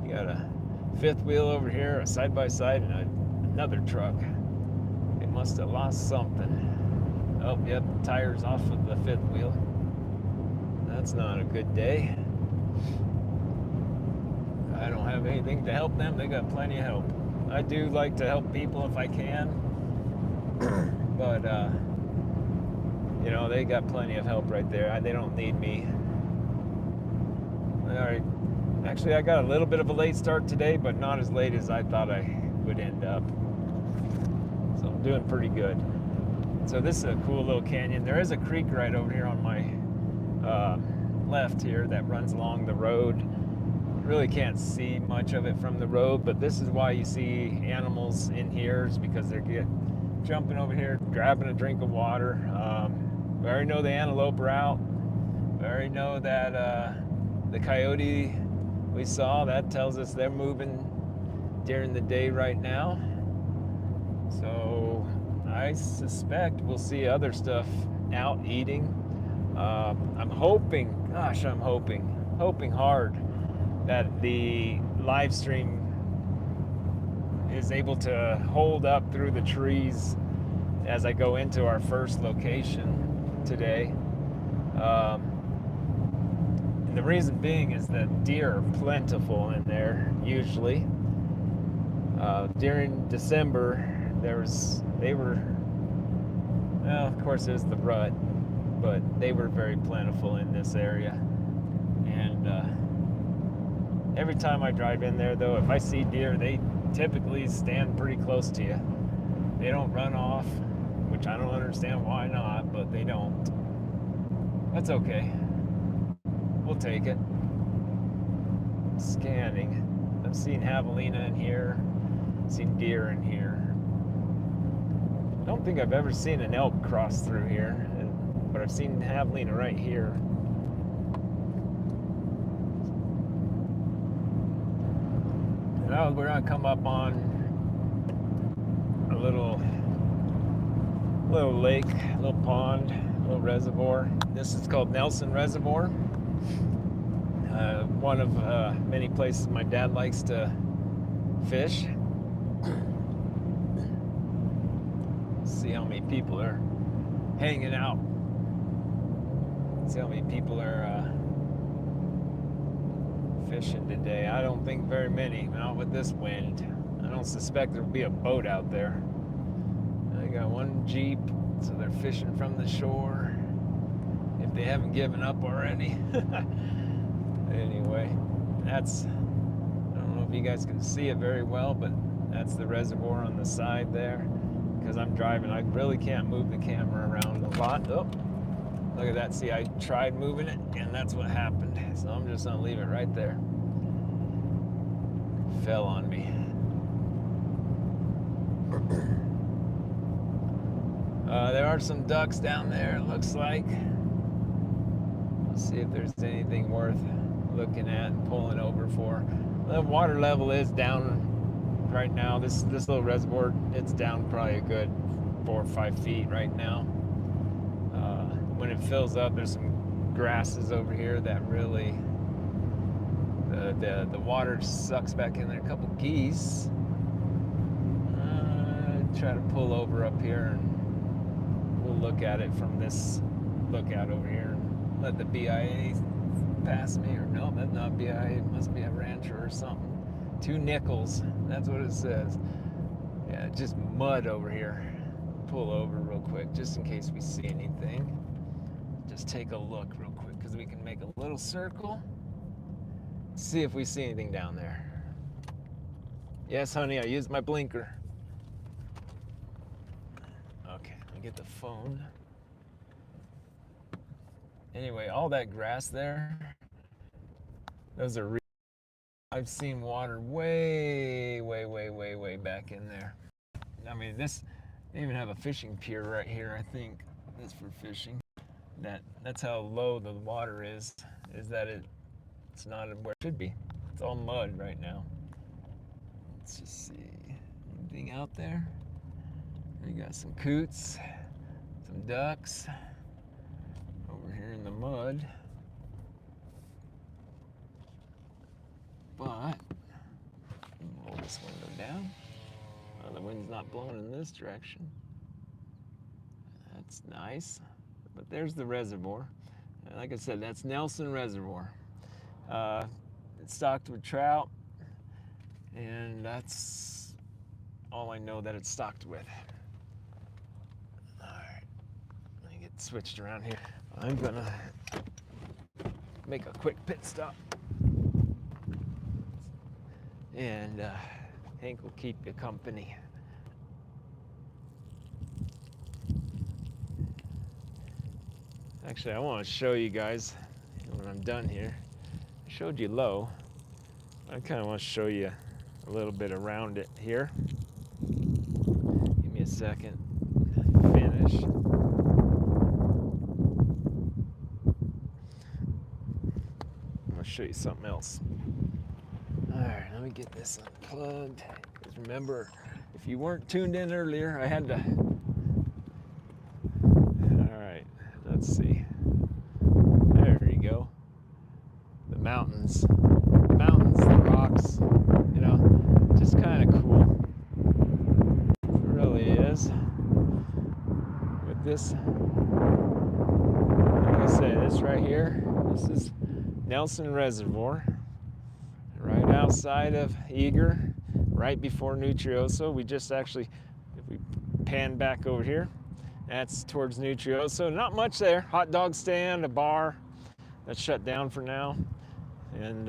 You got a fifth wheel over here, a side-by-side, and another truck. They must have lost something. Oh, yep, tires off of the fifth wheel. That's not a good day. I don't have anything to help them. They got plenty of help. I do like to help people if I can, but they got plenty of help right there. They don't need me. All right. Actually, I got a little bit of a late start today, but not as late as I thought I would end up. So I'm doing pretty good. So this is a cool little canyon. There is a creek right over here on my left here that runs along the road. Really can't see much of it from the road, but this is why you see animals in here, is because they're jumping over here, grabbing a drink of water. We already know the antelope are out. We already know that the coyote we saw, that tells us they're moving during the day right now. So I suspect we'll see other stuff out eating. I'm hoping hard that the live stream is able to hold up through the trees as I go into our first location today. And the reason being is that deer are plentiful in there usually. During December, of course there's the rut, but they were very plentiful in this area. And Every time I drive in there, though, if I see deer, they typically stand pretty close to you. They don't run off, which I don't understand why not, but they don't. That's okay. We'll take it. Scanning. I've seen javelina in here. Seen deer in here. I don't think I've ever seen an elk cross through here, but I've seen javelina right here. Now we're gonna come up on a little lake, a little pond, a little reservoir. This is called Nelson Reservoir. One of many places my dad likes to fish. See how many people are hanging out. See how many people are fishing today. I don't think very many, not with this wind. I don't suspect there'll be a boat out there. I got one Jeep, so they're fishing from the shore. If they haven't given up already. Anyway, I don't know if you guys can see it very well, but that's the reservoir on the side there. Because I'm driving, I really can't move the camera around a lot. Oh, look at that. See, I tried moving it, and that's what happened. So I'm just gonna leave it right there. Fell on me. There are some ducks down there, it looks like. Let's see if there's anything worth looking at and pulling over for. The water level is down right now. This little reservoir, it's down probably a good 4 or 5 feet right now. When it fills up, there's some grasses over here that really the water sucks back in there. A couple geese. Try to pull over up here and we'll look at it from this lookout over here and let the BIA pass me. Or no, that's not BIA, it must be a rancher or something. 2 nickels, that's what it says. Yeah, just mud over here. Pull over real quick just in case we see anything. Just take a look real quick because we can make a little circle. See if we see anything down there. Yes, honey, I used my blinker. Okay, let me get the phone. Anyway, all that grass there, those are I've seen water way back in there. I mean, they even have a fishing pier right here, I think. That's for fishing. That's how low the water is that it's not where it should be. It's all mud right now. Let's just see. Anything out there? We got some coots, some ducks over here in the mud. But roll this window down. Oh, the wind's not blowing in this direction. That's nice. But there's the reservoir. And like I said, that's Nelson Reservoir. It's stocked with trout, and that's all I know that it's stocked with. All right, let me get switched around here. I'm gonna make a quick pit stop. And Hank will keep you company. Actually, I want to show you guys when I'm done here. I showed you low. I kind of want to show you a little bit around it here. Give me a second. Finish. I'm going to show you something else. Alright, let me get this unplugged. Because remember, if you weren't tuned in earlier, I had to... Alright, let's see. There you go. The mountains. The mountains, the rocks, you know, just kind of cool. It really is. With this, like I say, this right here, this is Nelson Reservoir. Right outside of Eager, right before Nutrioso. We just actually, if we pan back over here, that's towards Nutrioso. Not much there. Hot dog stand, a bar that's shut down for now. And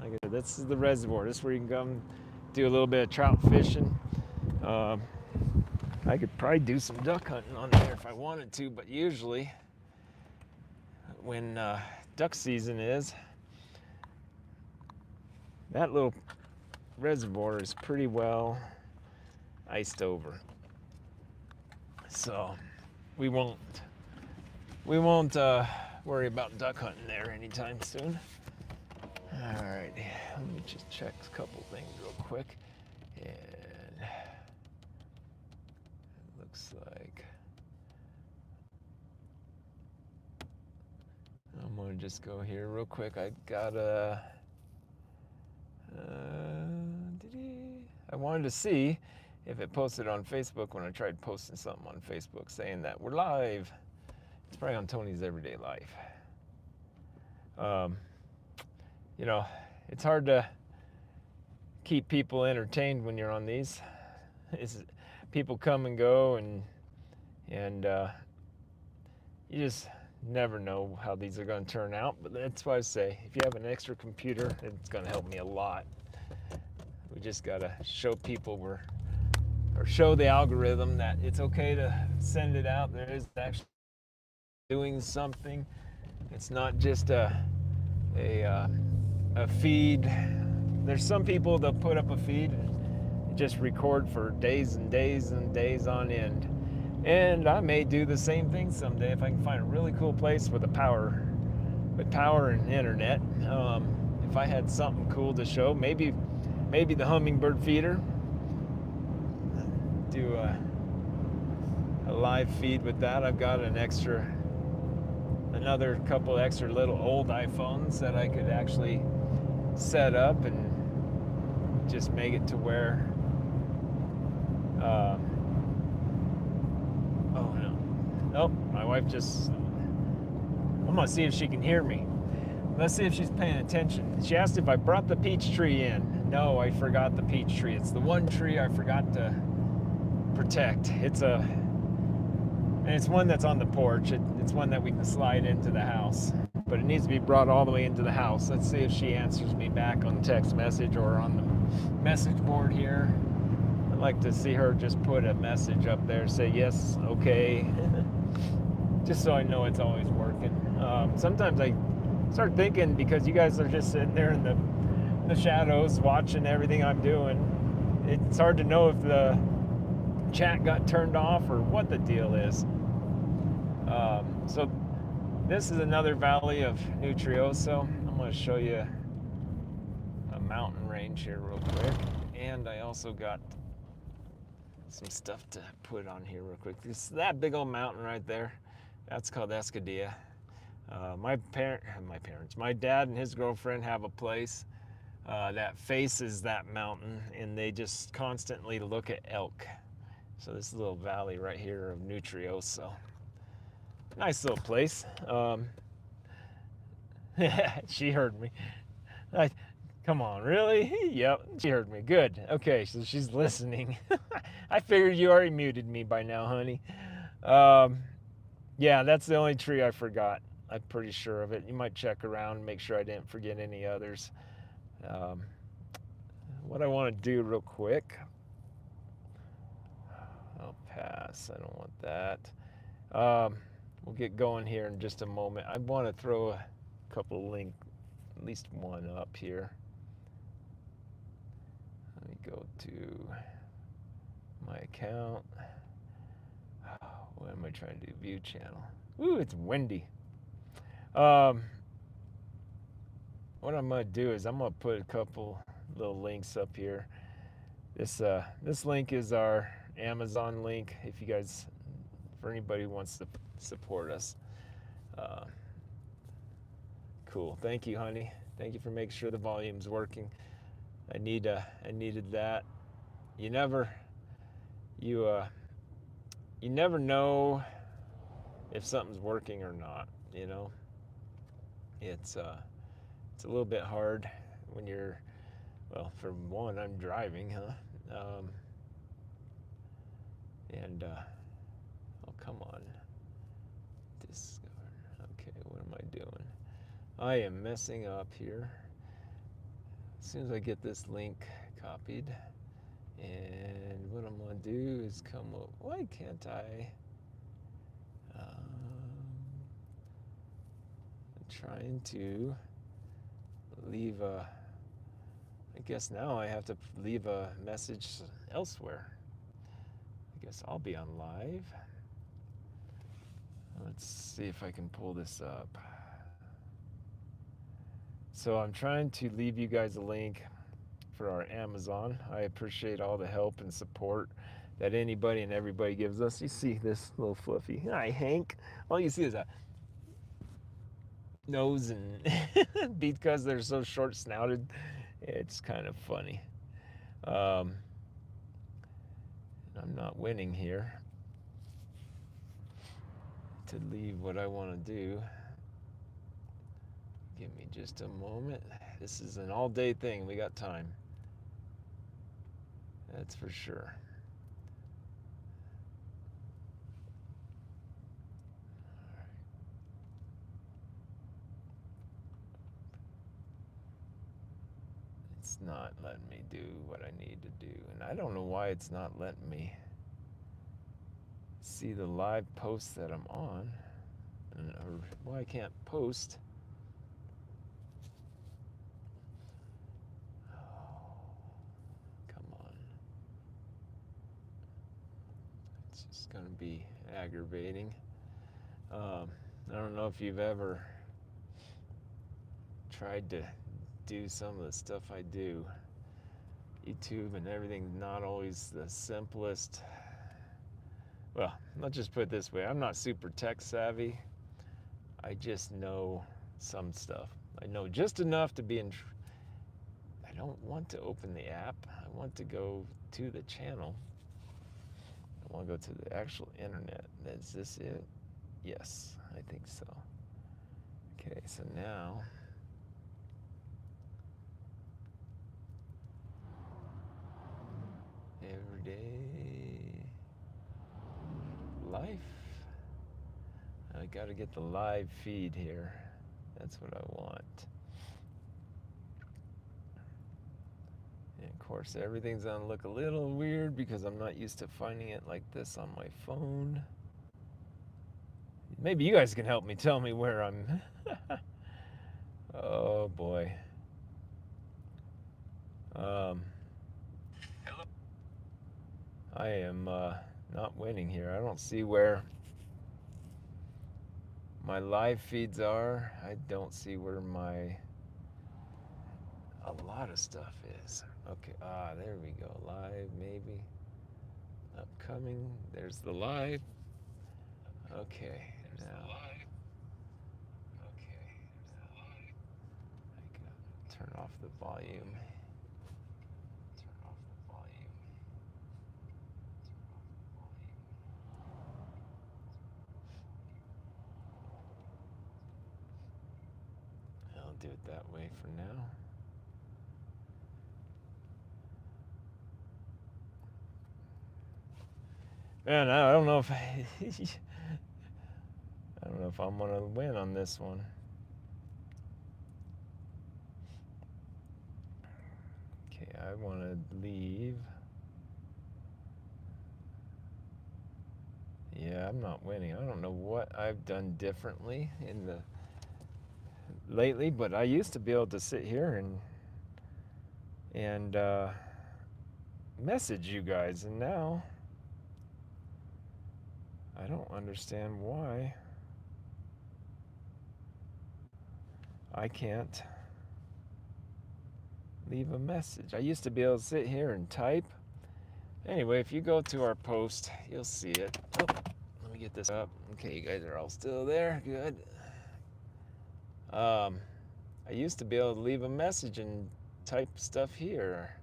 Like I said, this is the reservoir. This is where you can come do a little bit of trout fishing. I could probably do some duck hunting on there if I wanted to, but usually when duck season is, that little reservoir is pretty well iced over. So we won't worry about duck hunting there anytime soon. All right, let me just check a couple things real quick. And it looks like I'm gonna just go here real quick. I got I wanted to see if it posted on Facebook when I tried posting something on Facebook saying that we're live. It's probably on Tony's Everyday Life. You know, it's hard to keep people entertained when you're on these. People come and go, and you just never know how these are going to turn out. But that's why I say, if you have an extra computer, it's going to help me a lot. We just got to show people or show the algorithm that it's okay to send it out. There is actually doing something. It's not just a feed. There's some people that put up a feed and just record for days and days and days on end. And I may do the same thing someday if I can find a really cool place with power and internet. If I had something cool to show, maybe the hummingbird feeder. Do a live feed with that. I've got another couple extra little old iPhones that I could actually set up and just make it to where oh no. Nope, my wife I'm gonna see if she can hear me. Let's see if she's paying attention. She asked if I brought the peach tree in. No, I forgot the peach tree. It's the one tree I forgot to protect. It's one that's on the porch. It's one that we can slide into the house, but it needs to be brought all the way into the house. Let's see if she answers me back on text message or on the message board here. I'd like to see her just put a message up there, say yes, okay, just so I know it's always working. Sometimes I start thinking, because you guys are just sitting there in the shadows watching everything I'm doing, it's hard to know if the chat got turned off or what the deal is. So this is another valley of Nutrioso. I'm going to show you a mountain range here real quick, and I also got some stuff to put on here real quick. It's that big old mountain right there. That's called Escadilla. My dad and his girlfriend have a place that faces that mountain, and they just constantly look at elk. So this little valley right here of Nutrioso. Nice little place. She heard me. Come on, really? Yep, she heard me. Good. Okay, so she's listening. I figured you already muted me by now, honey. Yeah, that's the only tree I forgot. I'm pretty sure of it. You might check around and make sure I didn't forget any others. What I want to do real quick, I'll pass. I don't want that. We'll get going here in just a moment. I want to throw a couple at least one up here. Let me go to my account. What am I trying to do? View channel. Ooh, it's windy. What I'm gonna do is I'm gonna put a couple little links up here. This link is our Amazon link. If you guys, for anybody who wants to support us. Cool. Thank you, honey. Thank you for making sure the volume's working. I needed that. You never know if something's working or not, you know. It's a little bit hard when you're, well, for one, I'm driving, huh? Oh, come on. Okay, what am I doing? I am messing up here. soon as I get this link copied, and what I'm gonna do is come up. Why can't I? I'm trying to leave a. I guess now I have to leave a message elsewhere. I guess I'll be on live. Let's see if I can pull this up. So I'm trying to leave you guys a link for our Amazon. I appreciate all the help and support that anybody and everybody gives us. You see this little fluffy. Hi, Hank. All you see is a nose and because they're so short snouted, it's kind of funny. I'm not winning here to leave what I want to do. Give me just a moment. This is an all-day thing. We got time. That's for sure. It's not letting me do what I need to do. And I don't know why it's not letting me see the live posts that I'm on. Or why I can't post. Come on. It's just going to be aggravating. I don't know if you've ever tried to do some of the stuff I do. YouTube and everything's not always the simplest. Well, let's just put it this way. I'm not super tech savvy. I just know some stuff. I know just enough to be in. I don't want to open the app. I want to go to the channel. I want to go to the actual internet. Is this it? Yes, I think so. Okay, so now everyday life. I got to get the live feed here. That's what I want. And of course, everything's gonna look a little weird because I'm not used to finding it like this on my phone. Maybe you guys can help me tell me where I'm. Oh boy. Hello. I am not winning here. I don't see where my live feeds are. I don't see where a lot of stuff is. Okay, there we go. Live, maybe. Upcoming. There's the live. Okay, now. Okay, now. I gotta turn off the volume. I'll do it that way for now. Man, I don't know if I don't know if I'm gonna win on this one. Okay, I want to leave. Yeah, I'm not winning. I don't know what I've done differently lately, but I used to be able to sit here and message you guys, and now I don't understand why I can't leave a message. I used to be able to sit here and type. Anyway, if you go to our post, you'll see it. Oh, let me get this up. Okay, you guys are all still there. Good. I used to be able to leave a message and type stuff here,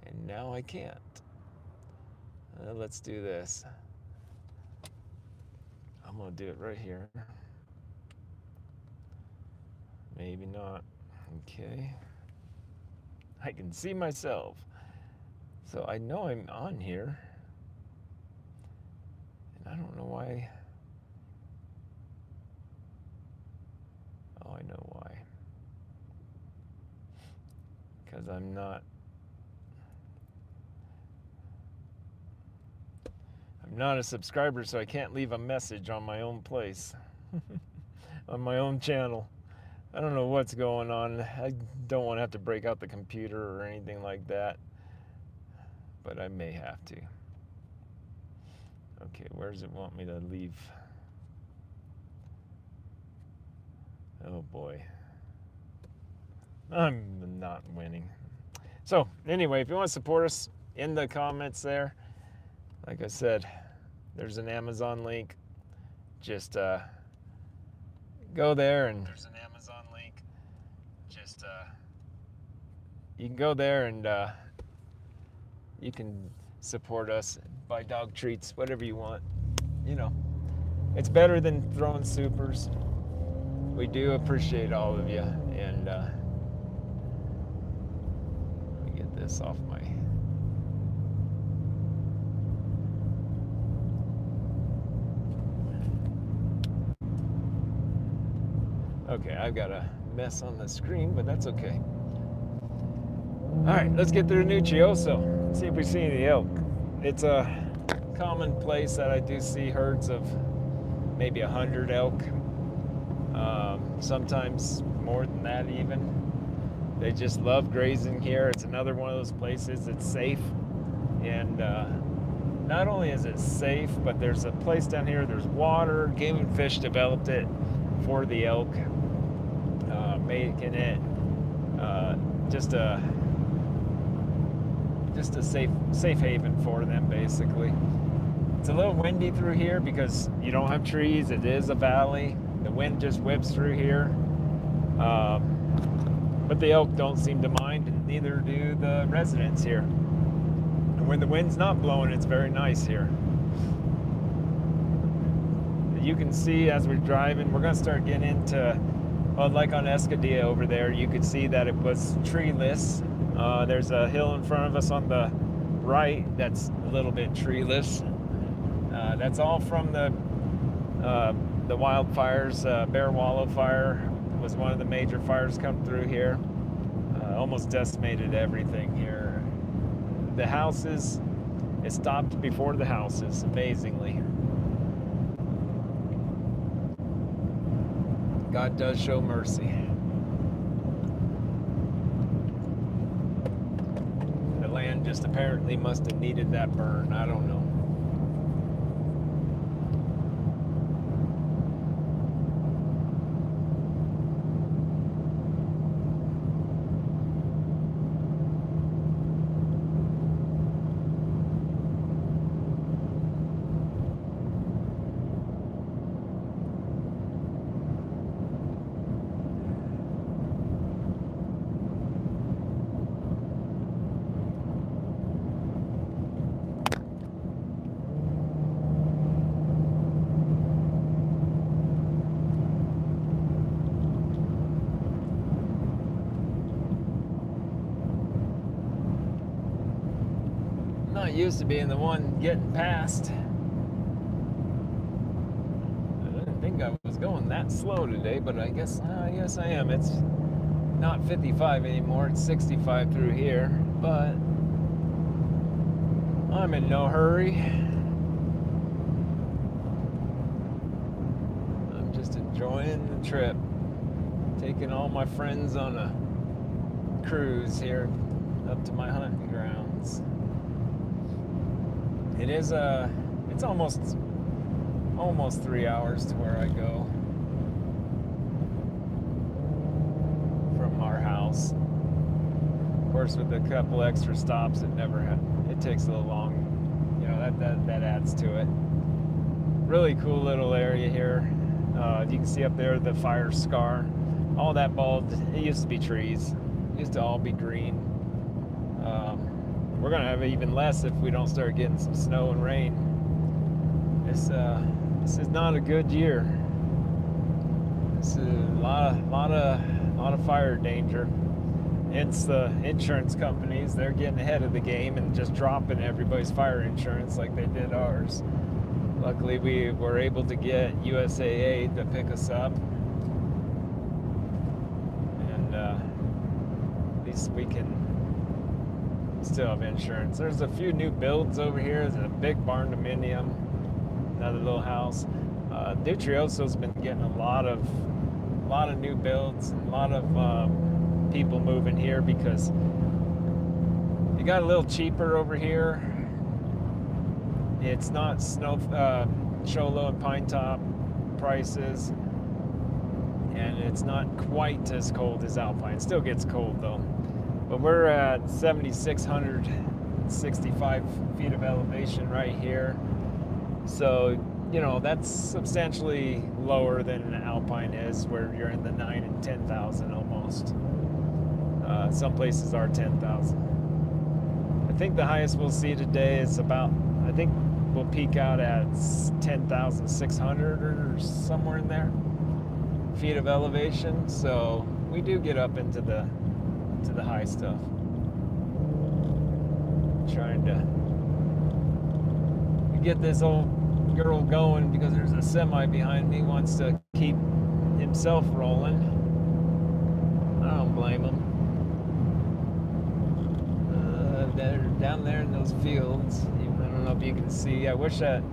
and now I can't. Let's do this. I'm gonna do it right here. Maybe not. Okay. I can see myself. So I know I'm on here. And I don't know why. Oh, I know why. because I'm not a subscriber, so I can't leave a message on my own place, on my own channel. I don't know what's going on. I don't want to have to break out the computer or anything like that, but I may have to. Okay, where does it want me to leave? Oh boy. I'm not winning. So anyway, if you want to support us, in the comments there, like I said, there's an Amazon link. Just go there and there's an Amazon link. Just you can go there and you can support us, buy dog treats, whatever you want. You know, it's better than throwing supers. We do appreciate all of you, and let me get this off my. Okay, I've got a mess on the screen, but that's okay. All right, let's get through Nuccioso. See if we see any elk. It's a common place that I do see herds of maybe 100 elk. Sometimes more than that even. They just love grazing here. It's another one of those places that's safe. And not only is it safe, but there's a place down here, there's water. Game and Fish developed it for the elk, making it just a safe haven for them, basically. It's a little windy through here because you don't have trees. It is a valley. The wind just whips through here. But the elk don't seem to mind, and neither do the residents here. And when the wind's not blowing, it's very nice here. You can see as we're driving, we're going to start getting into, like on Escadilla over there, you could see that it was treeless. There's a hill in front of us on the right that's a little bit treeless. That's all from the wildfires. Bear Wallow fire was one of the major fires come through here. Almost decimated everything here. The houses, it stopped before the houses, amazingly. God does show mercy. The land just apparently must have needed that burn. I don't know. Not used to being the one getting past. I didn't think I was going that slow today, but I guess I am. It's not 55 anymore, it's 65 through here, but I'm in no hurry. I'm just enjoying the trip, taking all my friends on a cruise here up to my hunting grounds. It is it's almost 3 hours to where I go from our house. Of course, with a couple extra stops, it takes a little long. You know, that adds to it. Really cool little area here. You can see up there the fire scar. All that bald, it used to be trees. It used to all be green. We're gonna have even less if we don't start getting some snow and rain. This is not a good year. This is a lot of fire danger. Hence the insurance companies, they're getting ahead of the game and just dropping everybody's fire insurance like they did ours. Luckily, we were able to get USAA to pick us up. And these least we can still have insurance. There's a few new builds over here. There's a big barn dominium, another little house. Nutrioso's been getting a lot of new builds, a lot of people moving here because you got a little cheaper over here. It's not Cholo and Pine Top prices, and it's not quite as cold as Alpine. It still gets cold though. But we're at 7,665 feet of elevation right here. So, you know, that's substantially lower than Alpine is, where you're in the 9,000 and 10,000 almost. Some places are 10,000. I think the highest we'll see today is about, I think we'll peak out at 10,600 or somewhere in there feet of elevation. So we do get up into the high stuff. Trying to get this old girl going because there's a semi behind me, wants to keep himself rolling. I don't blame him. They're down there in those fields. I don't know if you can see. I wish that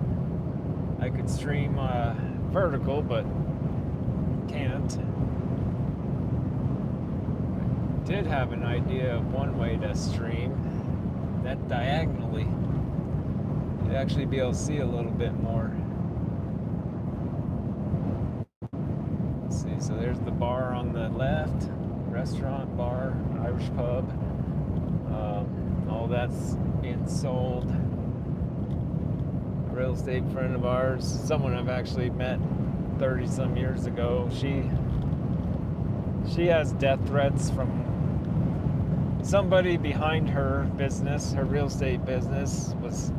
I could stream vertical, but can't. I did have an idea of one way to stream that diagonally. You'd actually be able to see a little bit more. Let's see, so there's the bar on the left, restaurant, bar, Irish pub. All that's being sold. A real estate friend of ours, someone I've actually met 30 some years ago, she has death threats from somebody behind her business, her real estate business. Was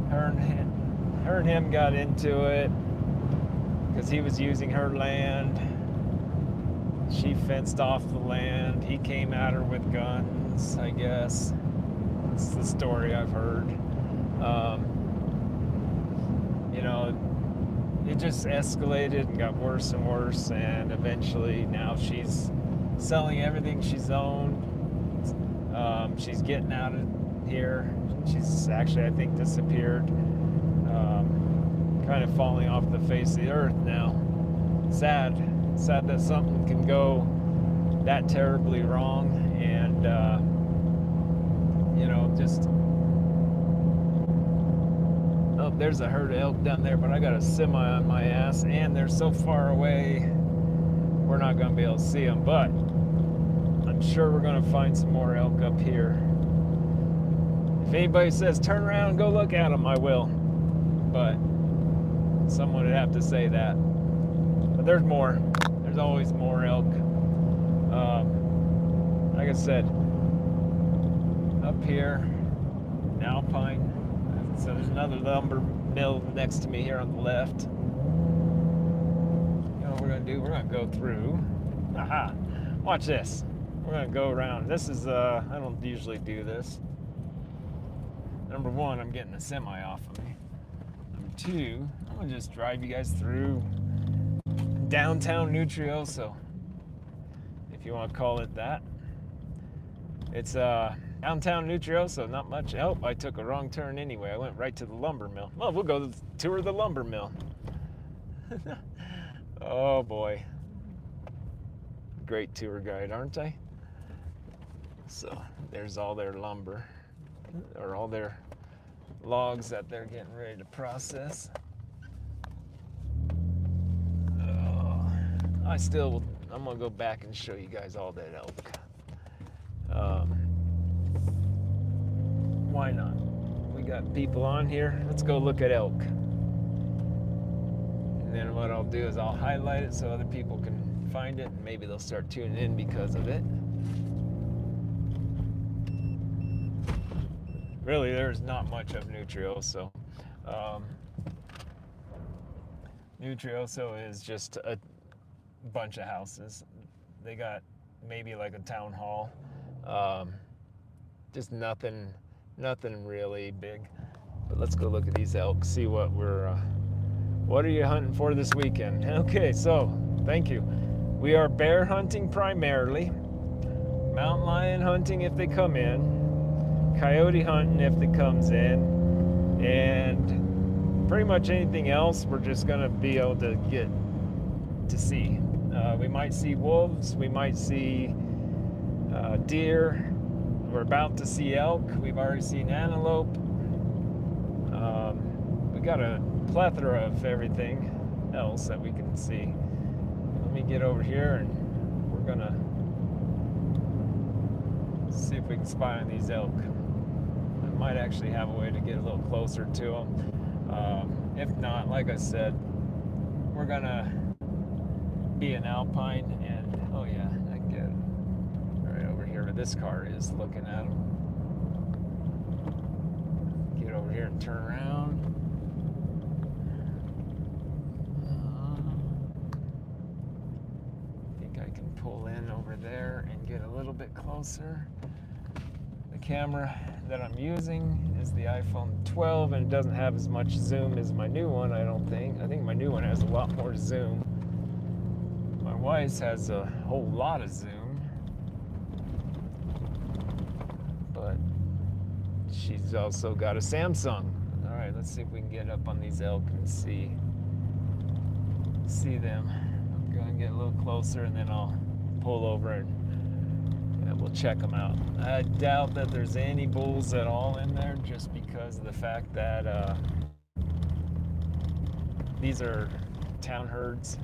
her and him got into it because he was using her land. She fenced off the land. He came at her with guns, I guess. That's the story I've heard. You know, it just escalated and got worse and worse, and eventually now she's selling everything she's owned. She's getting out of here. She's actually, I think, disappeared. Kind of falling off the face of the earth now. Sad that something can go that terribly wrong, and you know, just there's a herd of elk down there, but I got a semi on my ass, and they're so far away we're not going to be able to see them, but I'm sure we're going to find some more elk up here. If anybody says turn around and go look at them, I will, but someone would have to say that. But there's more. There's always more elk. Like I said, up here in Alpine, so there's another lumber mill next to me here on the left. You know what we're gonna do? We're gonna go through. Aha! Watch this. We're gonna go around. This is I don't usually do this. Number one, I'm getting a semi off of me. Number two, I'm gonna just drive you guys through downtown Nutrioso, if you want to call it that. It's downtown Nutrioso, not much. Oh, I took a wrong turn anyway. I went right to the lumber mill. Well, we'll go tour the lumber mill. Oh boy. Great tour guide, aren't I? So there's all their lumber, or all their logs that they're getting ready to process. I'm gonna go back and show you guys all that elk. Why not? We got people on here. Let's go look at elk. And then what I'll do is I'll highlight it so other people can find it, and maybe they'll start tuning in because of it. Really, there's not much of Nutrioso. Nutrioso is just a bunch of houses. They got maybe like a town hall. Just nothing really big. But let's go look at these elk, see what are you hunting for this weekend? Okay, so thank you. We are bear hunting primarily. mountain lion hunting if they come in, coyote hunting if they comes in, and pretty much anything else we're just gonna be able to get to see. We might see wolves, we might see deer, we're about to see elk, we've already seen antelope. We got a plethora of everything else that we can see. Let me get over here and we're gonna see if we can spy on these elk. I might actually have a way to get a little closer to them. If not, like I said, we're gonna be in Alpine, and oh yeah, I get it. Right over here where this car is, looking at them. Get over here and turn around. I think I can pull in over there and get a little bit closer. The camera that I'm using is the iPhone 12, and it doesn't have as much zoom as my new one, I don't think. I think my new one has a lot more zoom. My wife's has a whole lot of zoom, but she's also got a Samsung. All right, let's see if we can get up on these elk and see them. I'm gonna get a little closer, and then I'll pull over and we'll check them out. I doubt that there's any bulls at all in there, just because of the fact that these are town herds.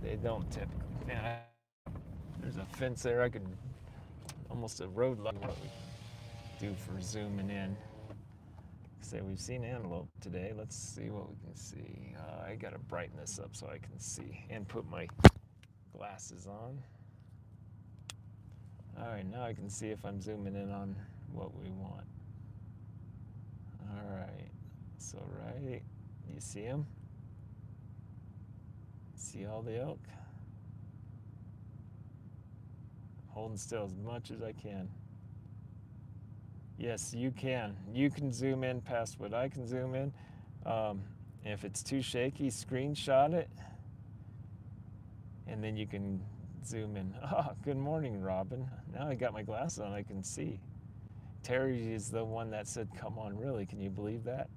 They don't typically. Man, there's a fence there. I could almost a road light. What we do for zooming in. Say we've seen antelope today. Let's see what we can see. I gotta brighten this up so I can see and put my glasses on. All right, now I can see if I'm zooming in on what we want. All right, so right, you see them? See all the elk? Holding still as much as I can. Yes, you can. You can zoom in past what I can zoom in. If it's too shaky, screenshot it, and then you can zoom in. Oh, good morning, Robin. Now I got my glasses on, I can see. Terri is the one that said, come on, really, can you believe that?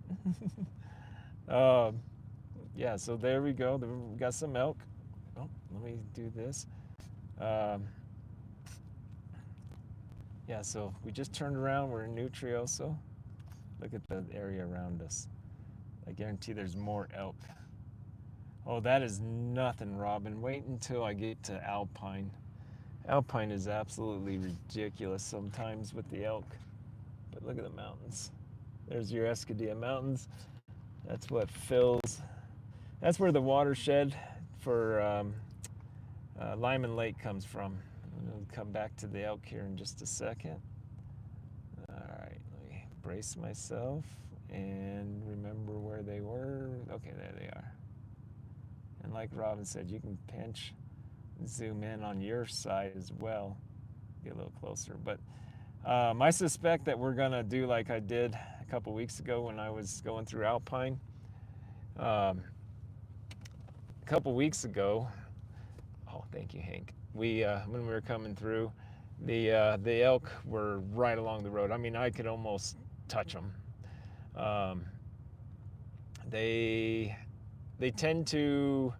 Yeah, so there we go. We got some elk. Oh, let me do this. Yeah, so we just turned around. We're in Nutrioso. Look at the area around us. I guarantee there's more elk. Oh, that is nothing, Robin. Wait until I get to Alpine. Alpine is absolutely ridiculous sometimes with the elk. But look at the mountains. There's your Escadilla Mountains. That's what fills. That's where the watershed for Lyman Lake comes from. We'll come back to the elk here in just a second. All right, let me brace myself and remember where they were. Okay, there they are. And like Robin said, you can pinch, zoom in on your side as well, get a little closer. But I suspect that we're gonna do like I did a couple weeks ago when I was going through Alpine. A couple weeks ago, oh, thank you, Hank. When we were coming through, the elk were right along the road. I mean, I could almost touch them. They tend to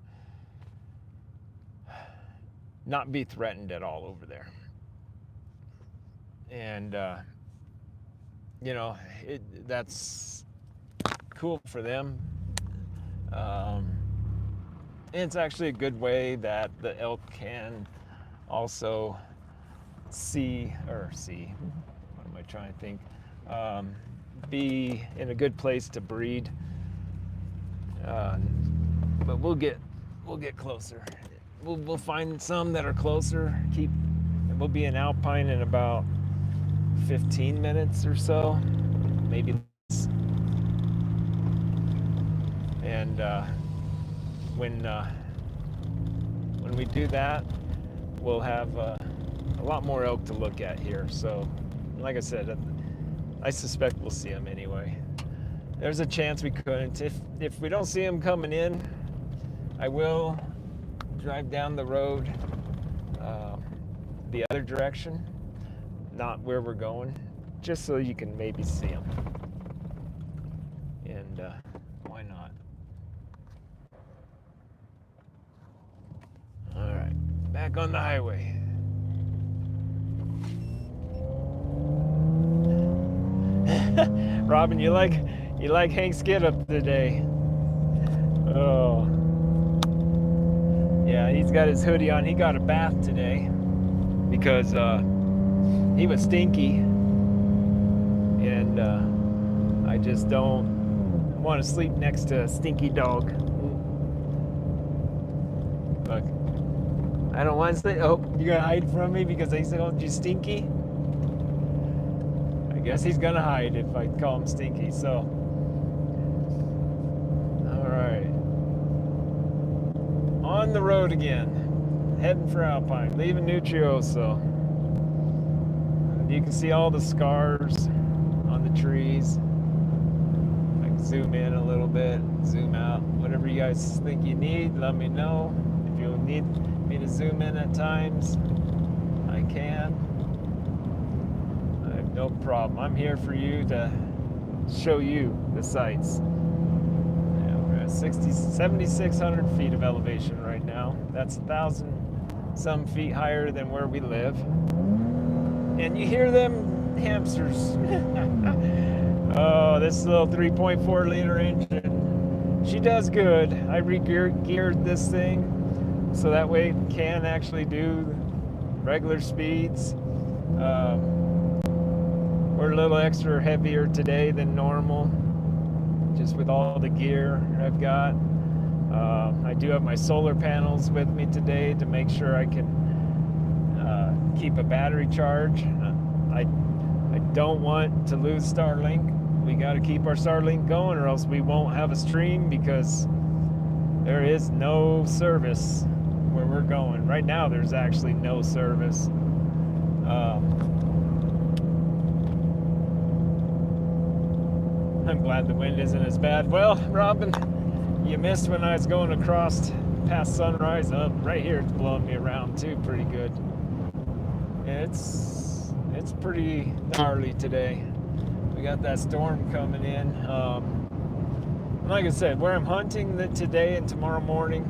not be threatened at all over there. And, you know, that's cool for them. It's actually a good way that the elk can also see, what am I trying to think, be in a good place to breed. But we'll get closer. We'll find some that are closer. And we'll be in Alpine in about 15 minutes or so, maybe less. And when we do that, we'll have a lot more elk to look at here. So, like I said, I suspect we'll see them anyway. There's a chance we couldn't. If we don't see them coming in, I will drive down the road the other direction, not where we're going, just so you can maybe see them. And why not? All right, back on the highway. Robin, you like Hank's get up today? Oh, yeah, he's got his hoodie on. He got a bath today because he was stinky, and I just don't want to sleep next to a stinky dog. Look, I don't want to sleep. Oh, you gonna hide from me because I called you stinky? I guess he's gonna hide if I call him stinky. So, all right, on the road again, heading for Alpine, leaving Nutrioso. You can see all the scars on the trees. I can zoom in a little bit, zoom out. Whatever you guys think you need, let me know. If you need me to zoom in at times, I can. I have no problem. I'm here for you to show you the sights. Yeah, we're at 7,600 feet of elevation right now. That's 1,000 some feet higher than where we live. And you hear them hamsters. Oh, this little 3.4 liter engine. She does good. I re-geared this thing so that way it can actually do regular speeds. We're a little extra heavier today than normal, just with all the gear I've got. I do have my solar panels with me today to make sure I can keep a battery charge. I don't want to lose StarLink. We got to keep our StarLink going, or else we won't have a stream, because there is no service where we're going. Right now, there's actually no service. I'm glad the wind isn't as bad. Well, Robin, you missed when I was going across past Sunrise. Up right here, it's blowing me around too, pretty good. It's pretty gnarly today. We got that storm coming in. Like I said, where I'm hunting today and tomorrow morning,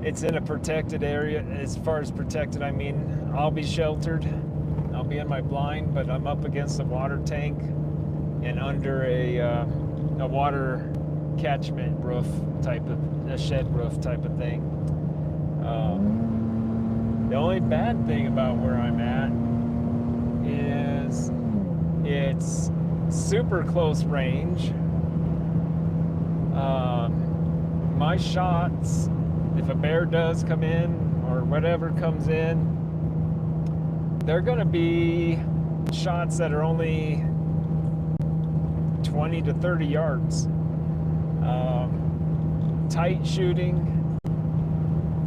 it's in a protected area. As far as protected, I mean, I'll be sheltered. I'll be in my blind, but I'm up against a water tank and under a water catchment roof type of, a shed roof type of thing. The only bad thing about where I'm at is it's super close range. My shots, if a bear does come in or whatever comes in, they're gonna be shots that are only 20 to 30 yards. Tight shooting,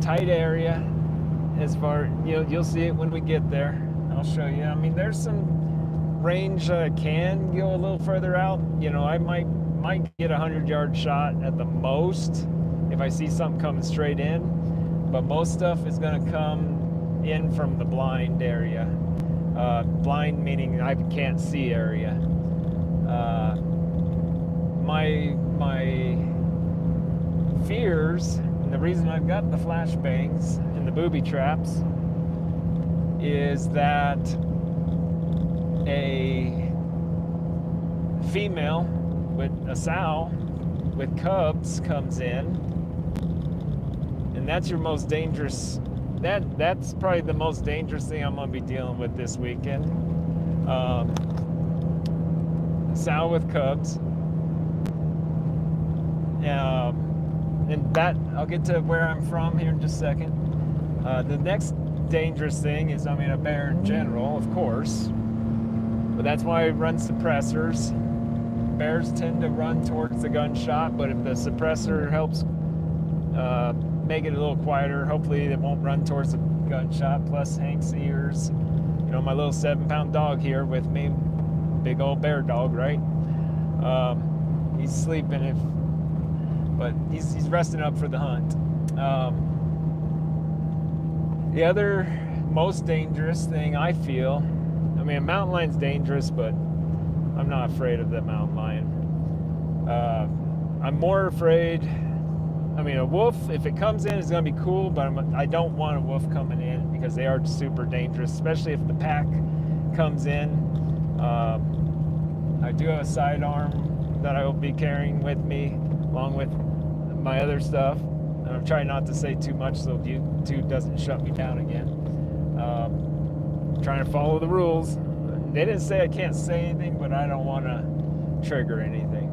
tight area. As far, you'll see it when we get there. I'll show you. I mean, there's some range can go a little further out. I might get a 100-yard shot at the most if I see something coming straight in, but most stuff is going to come in from the blind area. Blind meaning I can't see area. My fears, and the reason I've got the flashbangs and the booby traps, is that a female with a sow with cubs comes in, and that's your most dangerous. That's probably the most dangerous thing I'm gonna be dealing with this weekend. Sow with cubs. And that, I'll get to where I'm from here in just a second. The next dangerous thing is, a bear in general, of course, but that's why I run suppressors. Bears tend to run towards the gunshot, but if the suppressor helps make it a little quieter, hopefully it won't run towards the gunshot. Plus Hank's ears, my little 7-pound dog here with me, big old bear dog, right? He's sleeping, but he's resting up for the hunt. The other most dangerous thing I feel. I mean, a mountain lion's dangerous, but I'm not afraid of the mountain lion. I'm more afraid. I mean, a wolf, if it comes in, it's going to be cool, but I don't want a wolf coming in because they are super dangerous, especially if the pack comes in. I do have a sidearm that I will be carrying with me, along with my other stuff. And I'm trying not to say too much so YouTube doesn't shut me down again. Trying to follow the rules. They didn't say I can't say anything, but I don't want to trigger anything.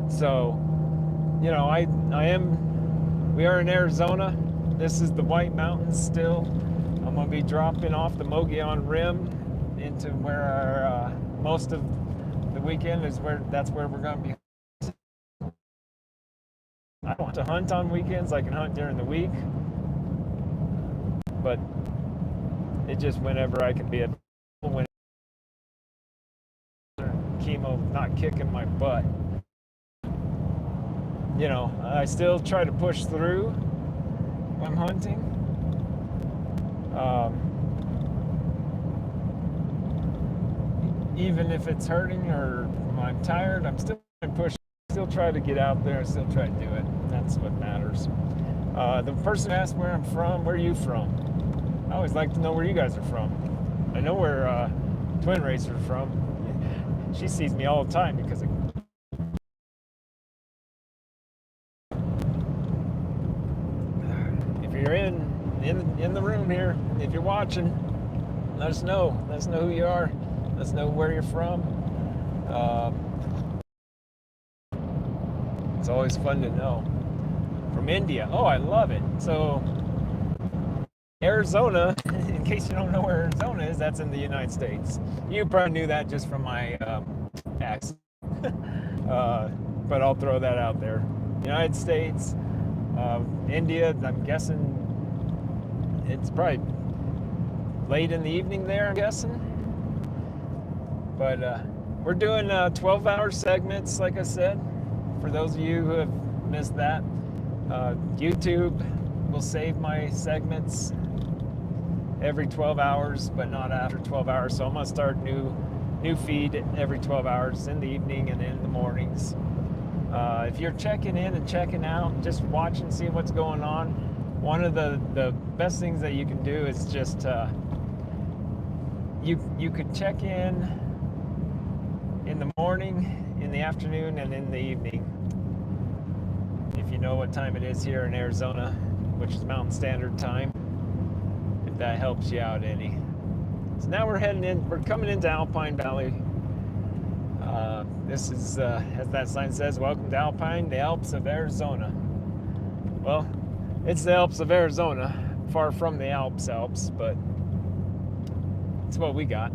So, you know, we are in Arizona. This is the White Mountains still. I'm going to be dropping off the Mogollon Rim into where our, most of the weekend is that's where we're going to be. I want to hunt on weekends. I can hunt during the week. But it just whenever I can be at when chemo not kicking my butt. You know, I still try to push through when hunting. Even if it's hurting or I'm tired, I'm still going to push. Still try to get out there. Still try to do it. That's what matters. The person asked where I'm from. Where are you from? I always like to know where you guys are from. I know where Twin Racer's from. She sees me all the time because if you're in the room here, if you're watching, let us know. Let us know who you are. Let us know where you're from. It's always fun to know. From India. Oh, I love it. So Arizona, in case you don't know where Arizona is, that's in the United States. You probably knew that just from my accent. But I'll throw that out there. United States, India, I'm guessing it's probably late in the evening there, I'm guessing. But we're doing 12-hour segments, like I said, for those of you who have missed that. YouTube will save my segments every 12 hours, but not after 12 hours. So I'm going to start new feed every 12 hours in the evening and in the mornings. If you're checking in and checking out, just watching, seeing what's going on, one of the best things that you can do is just you could check in the morning, in the afternoon, and in the evening. If you know what time it is here in Arizona, which is Mountain Standard Time, if that helps you out any. So now we're coming into Alpine Valley. This is, as that sign says, welcome to Alpine, the Alps of Arizona. Well, it's the Alps of Arizona, far from the Alps, but it's what we got.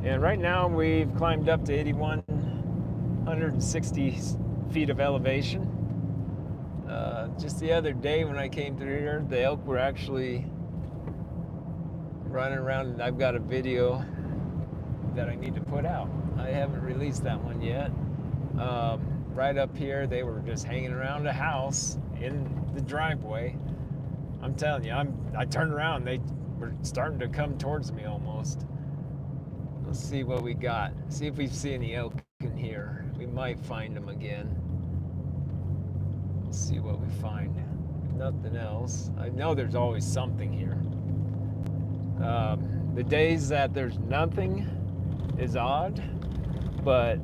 And right now we've climbed up to 8,160 feet of elevation. Just the other day when I came through here, the elk were actually running around, and I've got a video that I need to put out. I haven't released that one yet. Right up here, they were just hanging around a house in the driveway. I'm telling you, I turned around, they were starting to come towards me almost. Let's see what we got. See if we see any elk in here. We might find them again. Let's see what we find. Nothing else. I know there's always something here. The days that there's nothing is odd, but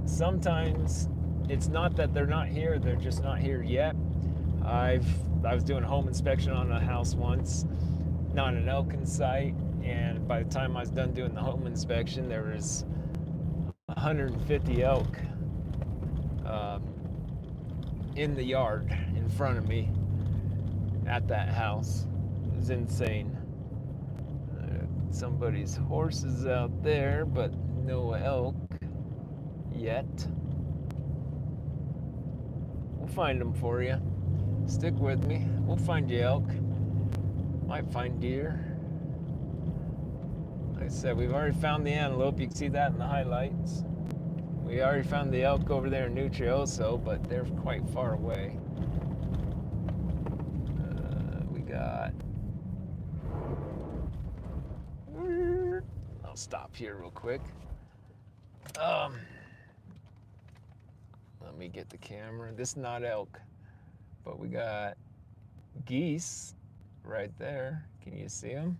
sometimes it's not that they're not here, they're just not here yet. I was doing a home inspection on a house once, not an elk in sight, and by the time I was done doing the home inspection, there was 150 elk in the yard in front of me at that house. It was insane. Somebody's horses out there, but no elk yet. We'll find them for you. Stick with me. We'll find you elk. Might find deer. Like I said, we've already found the antelope. You can see that in the highlights. We already found the elk over there in Nutrioso, but they're quite far away. We got I'll stop here real quick. Let me get the camera. This is not elk, but we got geese right there. Can you see them?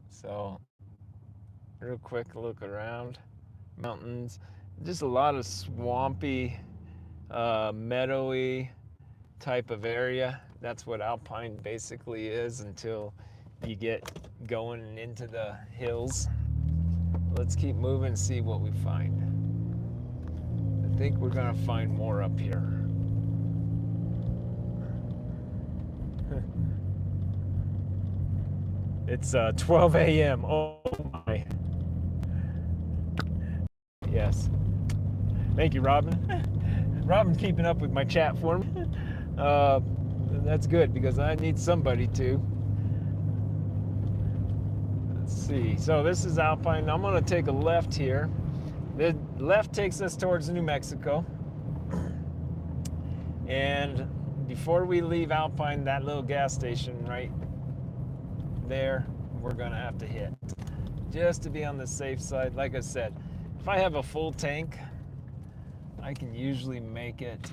So, real quick look around. Mountains, just a lot of swampy, meadowy type of area. That's what alpine basically is until you get going into the hills. Let's keep moving and see what we find. I think we're gonna find more up here. It's 12 a.m. Oh my. Yes. Thank you, Robin. Robin's keeping up with my chat for me. That's good because I need somebody to. Let's see. So this is Alpine. I'm going to take a left here. The left takes us towards New Mexico. And before we leave Alpine, that little gas station right there, we're going to have to hit. Just to be on the safe side. Like I said, if I have a full tank, I can usually make it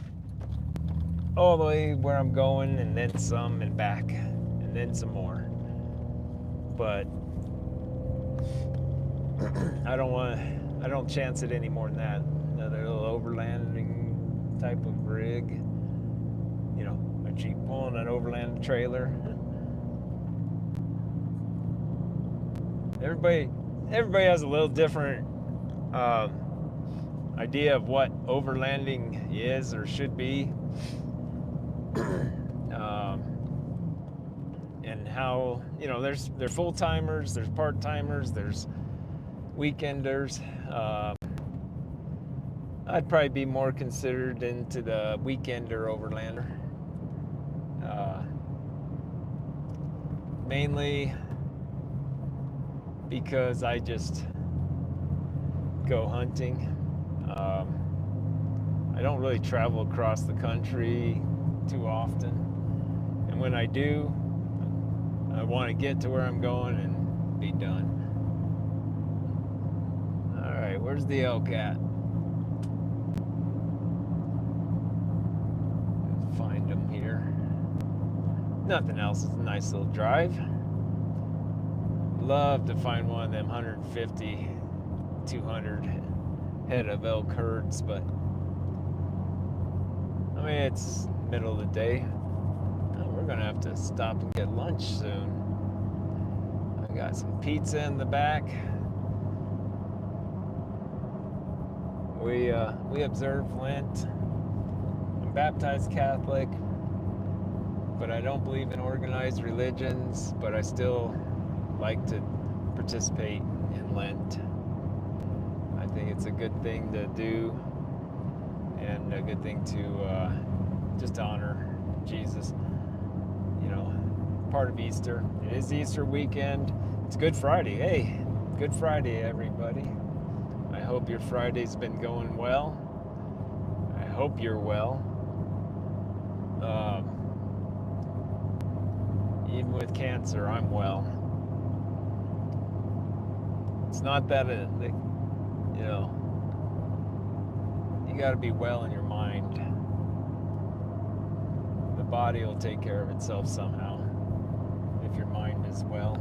all the way where I'm going and then some and back and then some more. But I don't chance it any more than that. Another little overlanding type of rig. You know, a Jeep pulling an overland trailer. Everybody has a little different idea of what overlanding is or should be. And how, you know, there's full-timers, there's part-timers, there's weekenders. I'd probably be more considered into the weekender overlander. Mainly because I just go hunting. I don't really travel across the country too often. And when I do, I want to get to where I'm going and be done. All right, where's the elk at? Find them here. Nothing else. It's a nice little drive. Love to find one of them 150, 200 head of elk herds, but I mean, it's middle of the day. We're gonna have to stop and get lunch soon. I got some pizza in the back. We observe Lent. I'm baptized Catholic, but I don't believe in organized religions, but I still like to participate in Lent. I think it's a good thing to do and a good thing to just honor Jesus. You know, part of Easter. It is Easter weekend. It's Good Friday. Hey, Good Friday, everybody. I hope your Friday's been going well. I hope you're well. Even with cancer, I'm well. It's not that, you know, you got to be well in your mind. The body will take care of itself somehow if your mind is well.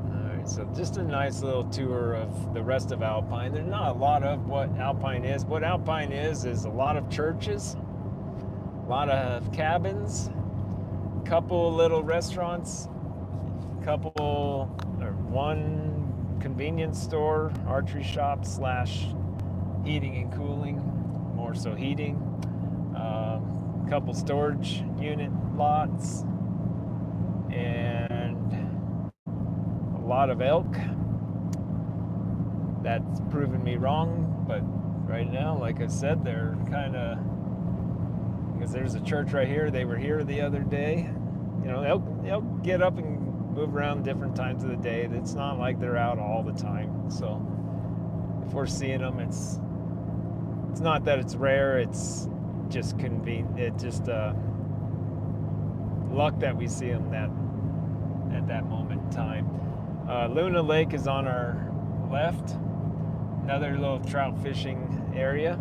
All right, so just a nice little tour of the rest of Alpine. There's not a lot of what Alpine is. What Alpine is a lot of churches, a lot of cabins, a couple little restaurants, one convenience store, archery shop / heating and cooling, more so heating, couple storage unit lots, and a lot of elk. That's proven me wrong, but right now, like I said, they're kind of, because there's a church right here. They were here the other day. You know, they'll get up and move around different times of the day. It's not like they're out all the time. So if we're seeing them, it's not that it's rare. It's just convenient. It's just luck that we see them at that moment in time. Luna Lake is on our left, another little trout fishing area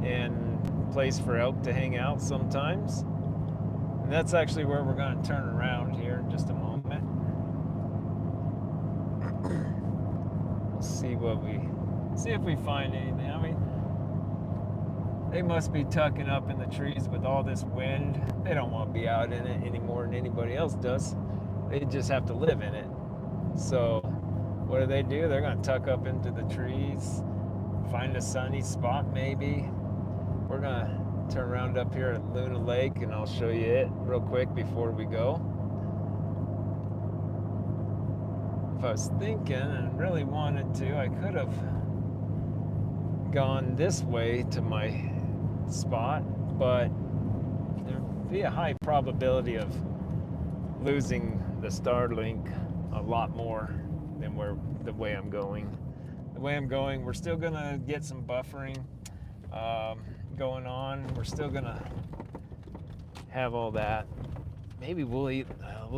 and place for elk to hang out sometimes. And that's actually where we're going to turn around here in just a moment. We'll see if we find anything. I mean, they must be tucking up in the trees with all this wind. They don't want to be out in it any more than anybody else does. They just have to live in it. So what do? They're going to tuck up into the trees, find a sunny spot maybe. We're going to turn around up here at Luna Lake, and I'll show you it real quick before we go. If I was thinking and really wanted to, I could have gone this way to my spot, but there'd be a high probability of losing the StarLink a lot more than the way I'm going. The way I'm going, we're still gonna get some buffering going on. We're still gonna have all that. Maybe we'll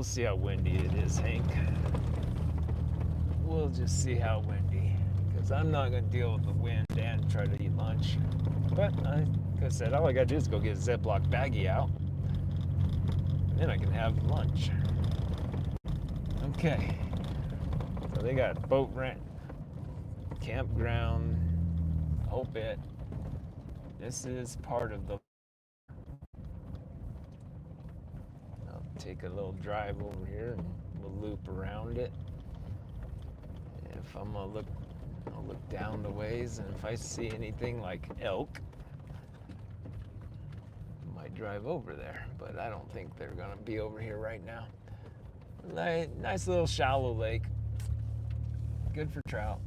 see how windy it is, Hank. We'll just see how windy, because I'm not gonna deal with the wind and try to eat lunch. But like I said, all I gotta do is go get a Ziploc baggie out, and then I can have lunch. Okay, so they got boat rent, campground, whole bit. This is part of the. I'll take a little drive over here and we'll loop around it. And if I'm gonna look, I'll look down the ways, and if I see anything like elk, I might drive over there. But I don't think they're gonna be over here right now. Nice little shallow lake, good for trout.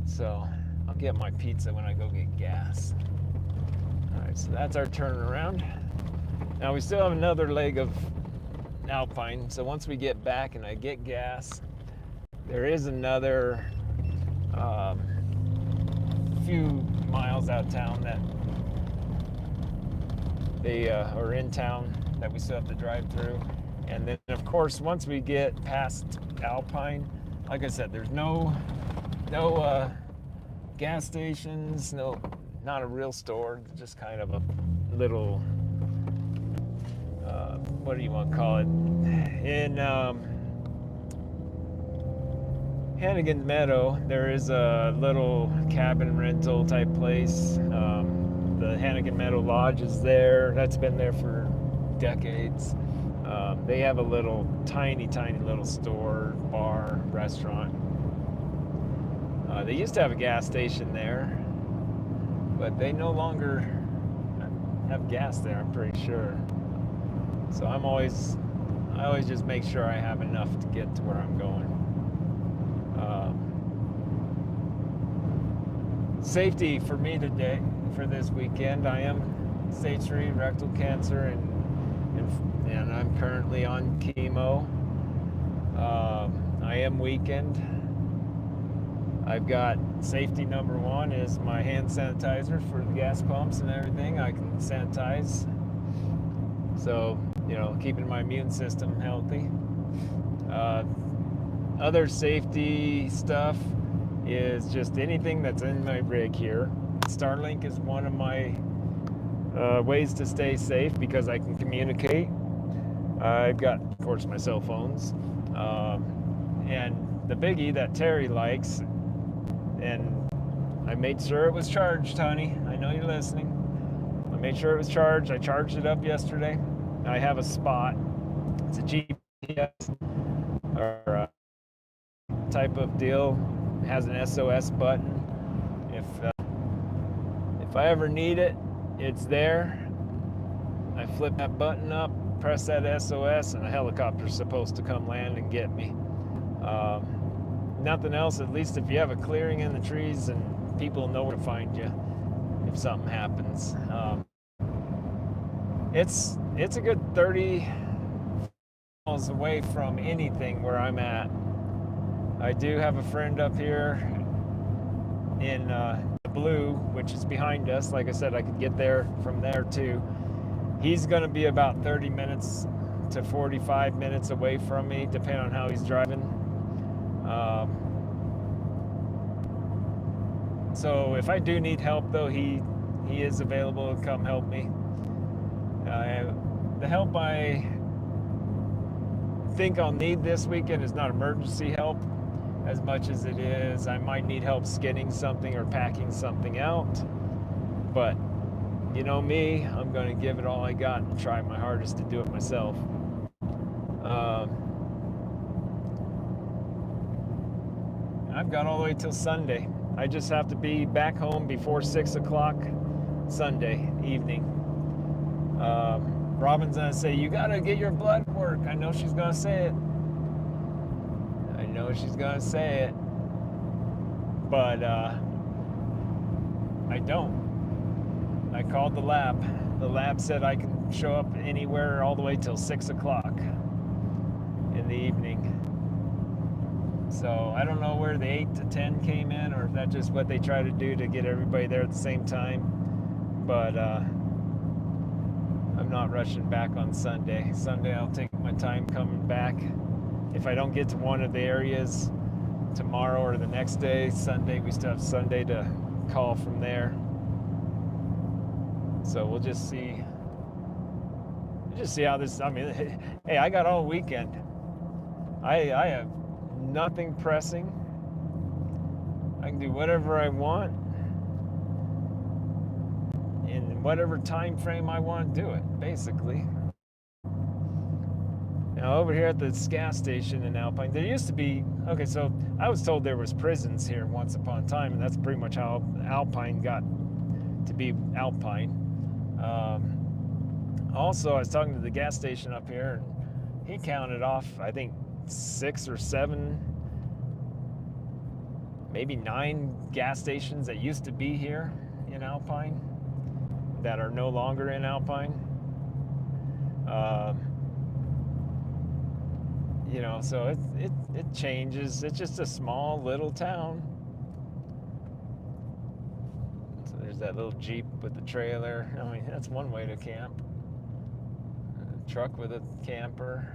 So I'll get my pizza when I go get gas. All right, so that's our turnaround. Now we still have another leg of alpine, so once we get back and I get gas, there is another few miles out of town that they are in town that we still have to drive through. And then of course, once we get past alpine, like I said, there's no gas stations, not a real store, just kind of a little, what do you want to call it? In Hannigan Meadow, there is a little cabin rental type place. The Hannigan Meadow Lodge is there. That's been there for decades. They have a little tiny little store, bar, restaurant. They used to have a gas station there, but they no longer have gas there, I'm pretty sure. So I always just make sure I have enough to get to where I'm going. Safety for me today, for this weekend, I am stage 3 rectal cancer, and I'm currently on chemo. I am weakened. I've got safety number 1 is my hand sanitizer for the gas pumps and everything. I can sanitize. So, keeping my immune system healthy. Other safety stuff is just anything that's in my rig here. StarLink is one of my ways to stay safe because I can communicate. I've got, of course, my cell phones. And the biggie that Terri likes, and I made sure it was charged, honey. I know you're listening. I made sure it was charged. I charged it up yesterday. I have a spot. It's a GPS or type of deal. It has an SOS button. If I ever need it, it's there. I flip that button up, press that SOS, and a helicopter's supposed to come land and get me. Nothing else, at least if you have a clearing in the trees, and people know where to find you if something happens. It's a good 30 miles away from anything where I'm at. I do have a friend up here in the blue, which is behind us. Like I said, I could get there from there too. He's going to be about 30 minutes to 45 minutes away from me, depending on how he's driving. So if I do need help, though, he is available to come help me. The help I think I'll need this weekend is not emergency help as much as it is I might need help skinning something or packing something out. But you know me, I'm going to give it all I got and try my hardest to do it myself. I've got all the way till Sunday. I just have to be back home before 6 o'clock Sunday evening. Robin's gonna say, you gotta get your blood work. I know she's gonna say it. I know she's gonna say it. But I don't. I called the lab. The lab said I can show up anywhere all the way till 6 o'clock in the evening. So I don't know where the 8 to 10 came in, or if that's just what they try to do to get everybody there at the same time. But I'm not rushing back on Sunday. Sunday I'll take my time coming back. If I don't get to one of the areas tomorrow or the next day, Sunday, we still have Sunday to call from there. So we'll just see. Just see how this, I mean, hey, I got all weekend. I have nothing pressing. I can do whatever I want in whatever time frame I want to do it, basically. Now over here at this gas station in Alpine, there used to be, okay, so I was told there was prisons here once upon a time, and that's pretty much how Alpine got to be Alpine. Also, I was talking to the gas station up here, and he counted off, I think, 6 or 7, maybe 9 gas stations that used to be here in Alpine that are no longer in Alpine. You know, so it changes. It's just a small little town. So there's that little Jeep with the trailer. I mean, that's one way to camp. A truck with a camper.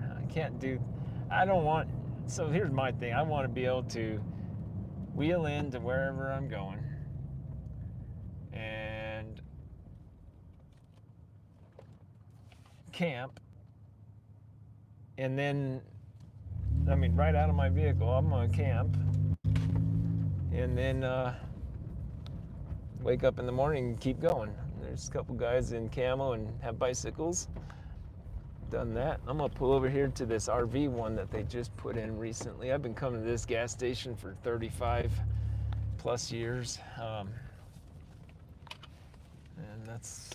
I don't want, so here's my thing. I want to be able to wheel into wherever I'm going and camp, and then, I mean, right out of my vehicle, I'm gonna camp, and then wake up in the morning and keep going. There's a couple guys in camo and have bicycles. Done that. I'm gonna pull over here to this RV one that they just put in recently. I've been coming to this gas station for 35 plus years, and that's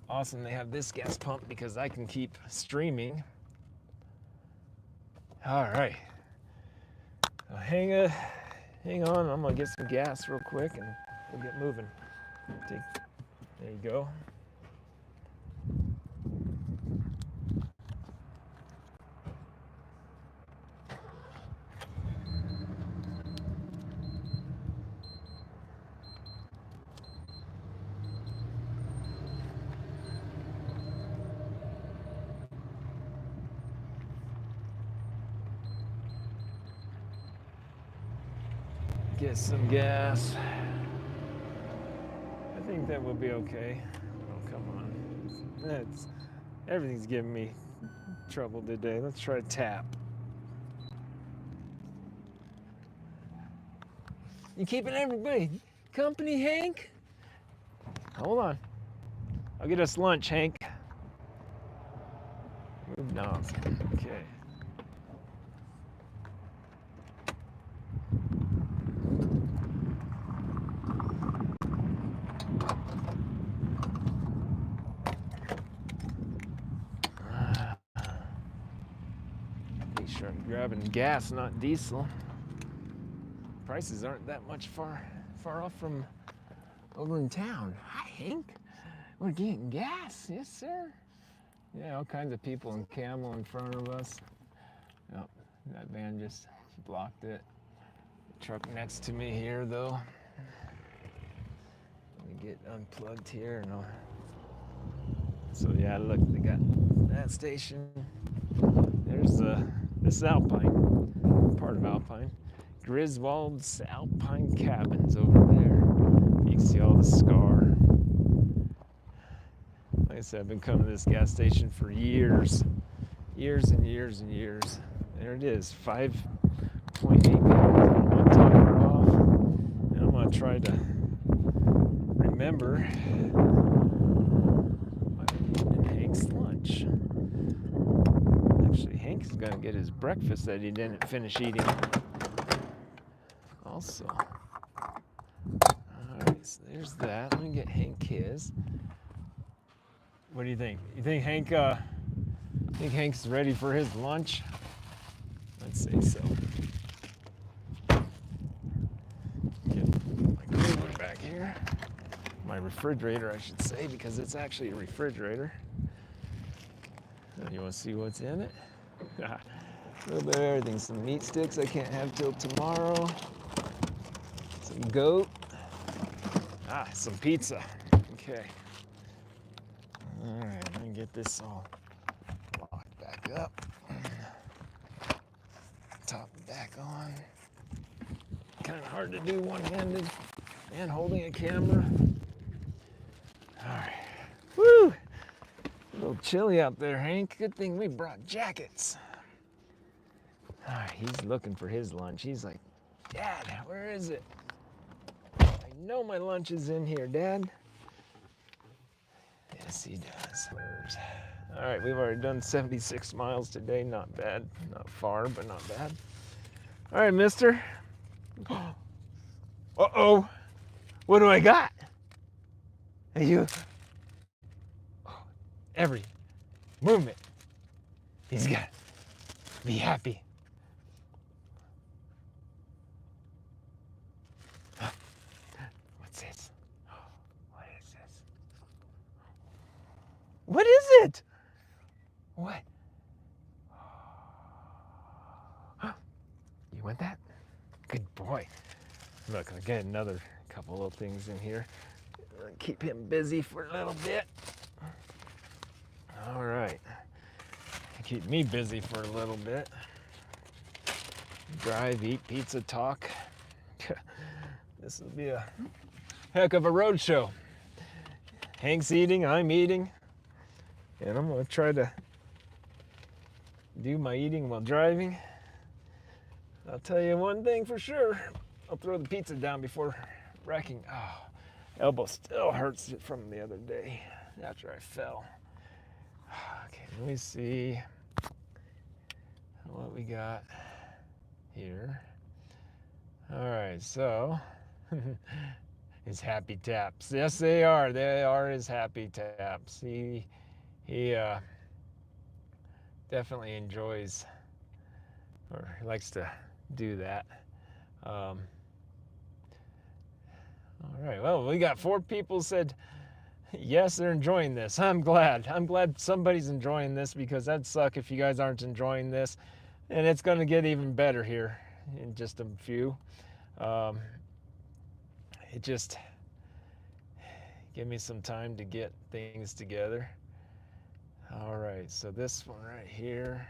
awesome. They have this gas pump because I can keep streaming. All right, hang on. I'm gonna get some gas real quick and we'll get moving. There you go. Get some gas. I think that will be okay. Oh, come on. Everything's giving me trouble today. Let's try tap. You keeping everybody company, Hank? Hold on. I'll get us lunch, Hank. Move knobs. Okay. Make sure I'm grabbing gas, not diesel. Prices aren't that much far off from over in town. Hi, Hank. We're getting gas. Yes, sir. Yeah, all kinds of people in camo in front of us. Yep, that van just blocked it. Truck next to me here, though. Let me get unplugged here. So yeah, look, they got that station. There's this Alpine, part of Alpine. Griswold's Alpine Cabins over there. You can see all the scar. Like I said, I've been coming to this gas station for years. Years and years and years. There it is, 5.8 gallons. I'm going to top her off. And I'm going to try to remember what I did in Hank's lunch. Actually, Hank's going to get his breakfast that he didn't finish eating. Also. Alright, so there's that. Let me get Hank his. What do you think? You think Hank's ready for his lunch? I'd say so. Get my cooler back here. My refrigerator, I should say, because it's actually a refrigerator. You want to see what's in it? A little bit of everything. Some meat sticks I can't have till tomorrow. Some goat. Some pizza. Okay. All right, let me get this all locked back up. Top it back on. Kind of hard to do one-handed and holding a camera. All right. Woo! A little chilly out there, Hank. Good thing we brought jackets. All right, he's looking for his lunch. He's like, Dad, where is it? I know my lunch is in here, Dad. Yes, he does. All right, we've already done 76 miles today. Not bad. Not far, but not bad. All right, mister. Uh-oh. What do I got? Hey, you. Every movement, he's got to be happy. What's this? What is this? What is it? What? You want that? Good boy. Look, I got another couple little things in here. Keep him busy for a little bit. All right. Keep me busy for a little bit. Drive, eat, pizza, talk. This will be a heck of a road show. Hank's eating, I'm eating, and I'm going to try to do my eating while driving. I'll tell you one thing for sure. I'll throw the pizza down before wrecking. Oh, elbow still hurts from the other day after I fell. Okay, let me see what we got here. All right, so his happy taps. Yes, they are. They are his happy taps. He definitely enjoys, or likes to do that. All right. Well, we got 4 people said yes, they're enjoying this. I'm glad. I'm glad somebody's enjoying this, because that'd suck if you guys aren't enjoying this. And it's going to get even better here in just a few. It just give me some time to get things together. All right, so this one right here,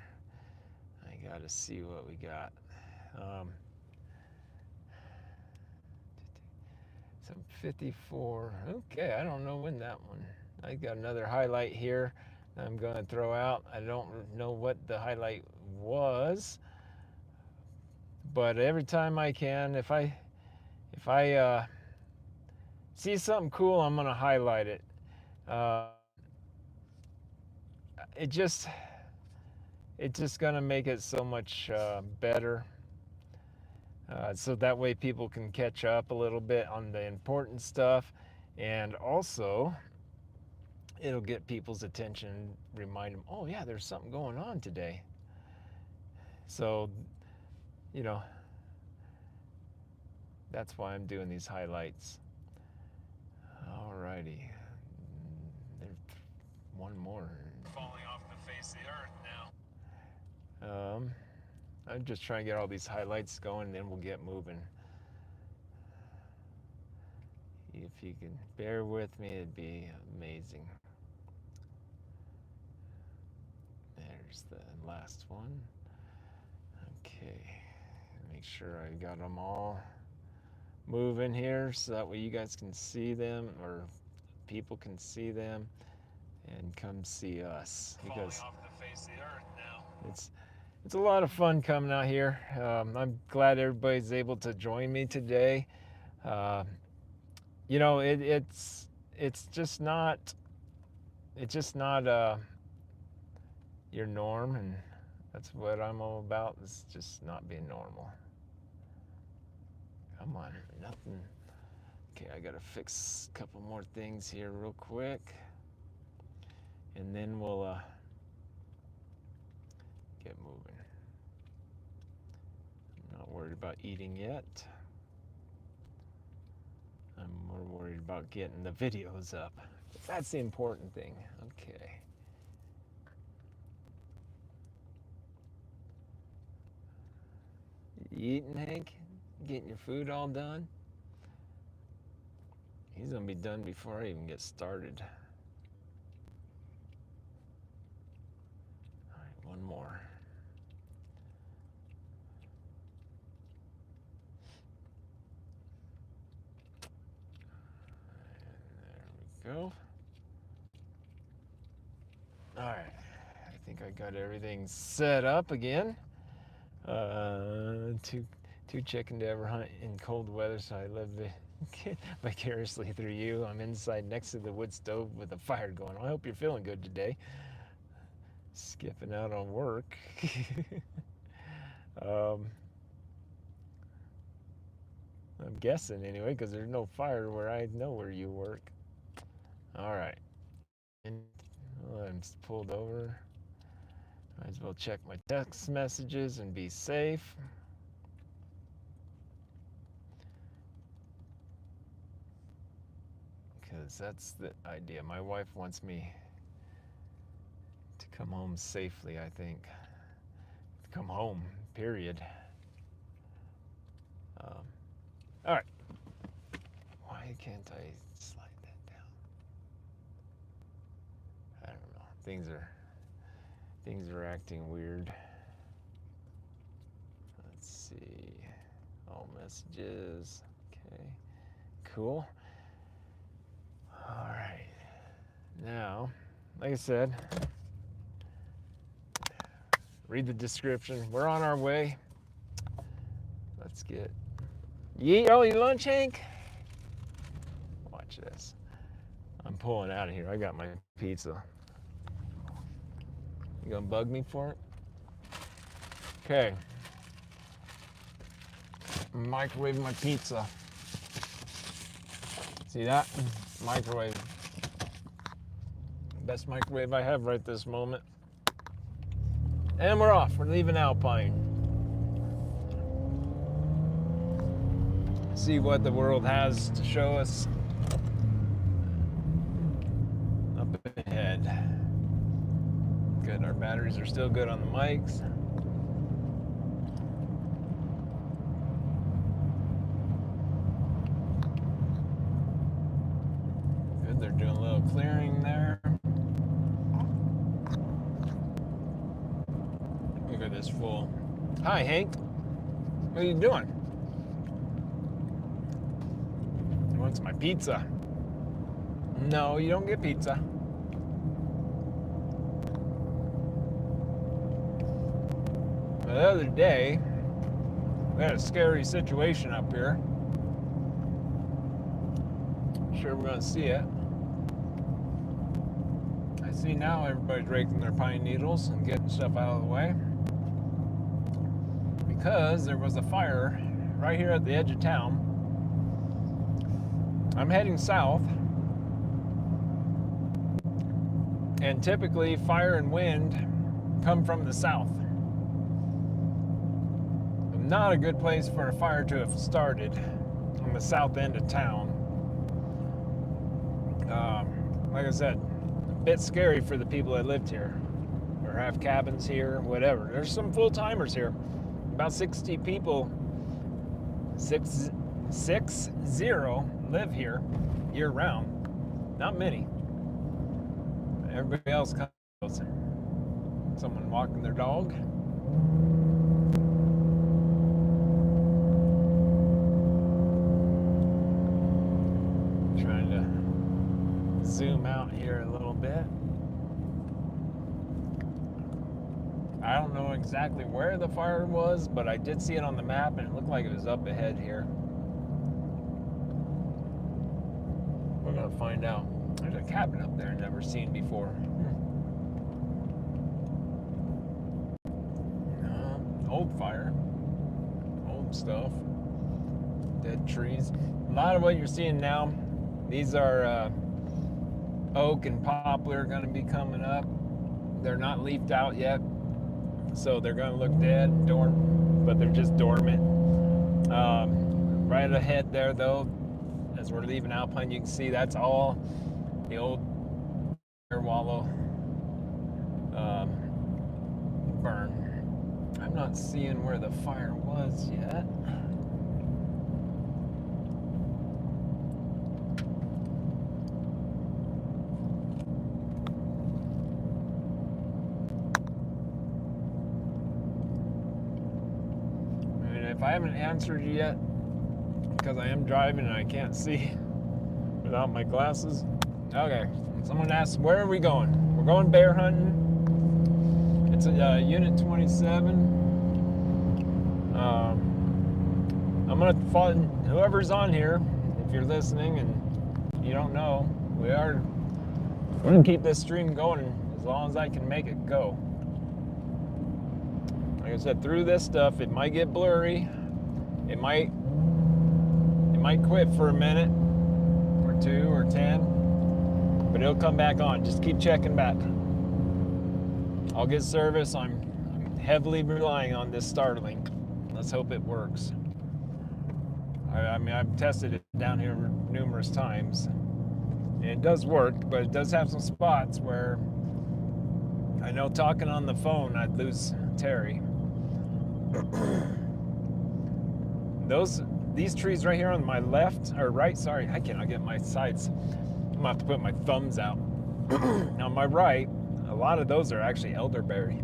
I got to see what we got. Some 54. Okay, I don't know when that one. I got another highlight here I'm going to throw out. I don't know what the highlight was, but every time I can, if I see something cool, I'm going to highlight it. It's just going to make it so much better. So that way people can catch up a little bit on the important stuff, and also it'll get people's attention, remind them, oh yeah, there's something going on today. So, that's why I'm doing these highlights. Alrighty. There's one more. Falling off the face of the earth now. I'm just trying to get all these highlights going, and then we'll get moving. If you can bear with me, it'd be amazing. There's the last one. Okay, make sure I got them all moving here so that way you guys can see them, or people can see them and come see us, because Falling off the face of the earth now. it's a lot of fun coming out here. I'm glad everybody's able to join me today. You know, it's just not your norm, and that's what I'm all about, is just not being normal. Come on, nothing. Okay, I gotta fix a couple more things here real quick, and then we'll get moving. I'm not worried about eating yet. I'm more worried about getting the videos up. That's the important thing. Okay. You eating, Hank? Getting your food all done? He's gonna be done before I even get started. All right, one more. And there we go. All right, I think I got everything set up again. Too chicken to ever hunt in cold weather, so I live vicariously through you. I'm inside next to the wood stove with a fire going. I hope you're feeling good today. Skipping out on work. I'm guessing anyway, because there's no fire where I know where you work. All right. And I'm pulled over. Might as well check my text messages and be safe. Because that's the idea. My wife wants me to come home safely, I think. Come home, period. All right. Why can't I slide that down? I don't know. Things are acting weird. Let's see. All messages. Okay. Cool. All right. Now, like I said, read the description. We're on our way. Let's get. You eat all your lunch, Hank? Watch this. I'm pulling out of here. I got my pizza. You gonna bug me for it? Okay. Microwave my pizza. See that? Microwave. Best microwave I have right this moment. And we're off. We're leaving Alpine. See what the world has to show us up ahead. Good, our batteries are still good on the mics. Good, they're doing a little clearing there. Look at this fool. Hi, Hank. What are you doing? He wants my pizza. No, you don't get pizza. The other day, we had a scary situation up here. I'm sure we're gonna see it. I see now everybody's raking their pine needles and getting stuff out of the way, because there was a fire right here at the edge of town. I'm heading south, and typically fire and wind come from the south. Not a good place for a fire to have started on the south end of town. Like I said, a bit scary for the people that lived here or have cabins here, whatever. There's some full-timers here. About 60 people, 60 live here year-round. Not many. Everybody else comes. Someone walking their dog. Trying to zoom out here a little bit. I don't know exactly where the fire was, but I did see it on the map and it looked like it was up ahead here. We're gonna find out. There's a cabin up there I've never seen before. Old fire, old stuff, dead trees. A lot of what you're seeing now, these are oak and poplar are gonna be coming up. They're not leafed out yet, so they're gonna look dead, dormant, but they're just dormant. Right ahead there though, as we're leaving Alpine, you can see that's all the old wallow burn. I'm not seeing where the fire was yet. And if I haven't answered you yet, because I am driving and I can't see without my glasses. Okay, someone asked, where are we going? We're going bear hunting. It's a Unit 27. I'm gonna follow whoever's on here. If you're listening and you don't know, we're gonna keep this stream going as long as I can make it go. Like I said, through this stuff, it might get blurry. It might quit for a minute or 2 or 10, but it'll come back on. Just keep checking back. I'll get service. I'm heavily relying on this StarLink. Let's hope it works. I mean, I've tested it down here numerous times, and it does work, but it does have some spots where I know talking on the phone, I'd lose Terri. These trees right here on my left, or right, sorry, I cannot get my sides. I'm gonna have to put my thumbs out. On my right, a lot of those are actually elderberry.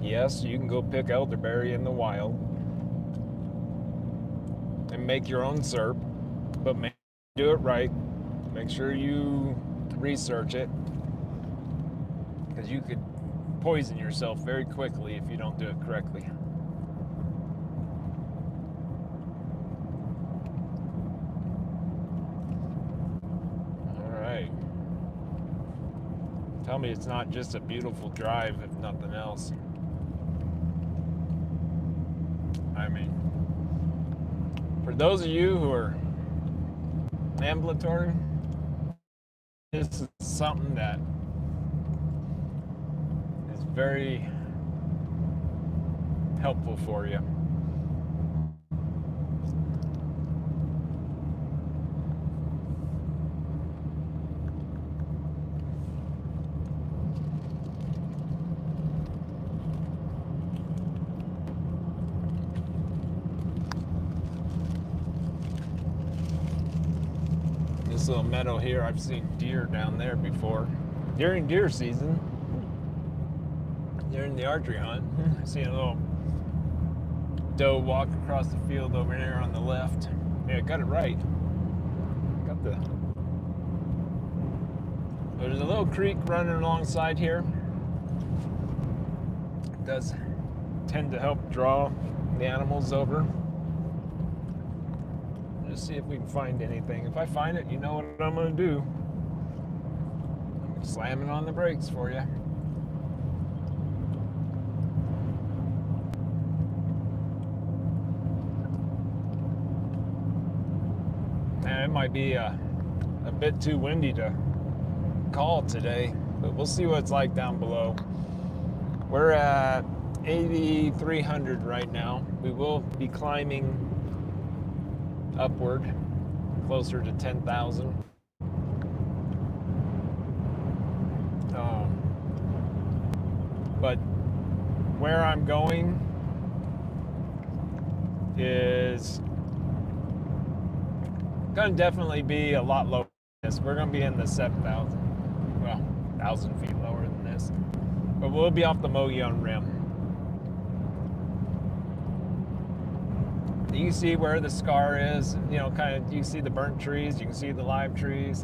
Yes, you can go pick elderberry in the wild and make your own syrup, but do it right. Make sure you research it, because you could poison yourself very quickly if you don't do it correctly. All right. Tell me it's not just a beautiful drive, if nothing else. I mean, for those of you who are ambulatory, this is something that is very helpful for you. This little meadow here, I've seen deer down there before. During deer season, during the archery hunt, I see a little doe walk across the field over there on the left. Yeah, got it right. There's a little creek running alongside here. It does tend to help draw the animals over. See if we can find anything. If I find it, you know what I'm gonna do. I'm slamming on the brakes for you. And it might be a bit too windy to call today, but we'll see what it's like down below. We're at 8,300 right now. We will be climbing upward, closer to 10,000. But where I'm going is going to definitely be a lot lower than this. We're going to be in the 7,000. Well, 1,000 feet lower than this. But we'll be off the Mogollon Rim. You can see where the scar is, you know, kind of, you can see the burnt trees, you can see the live trees.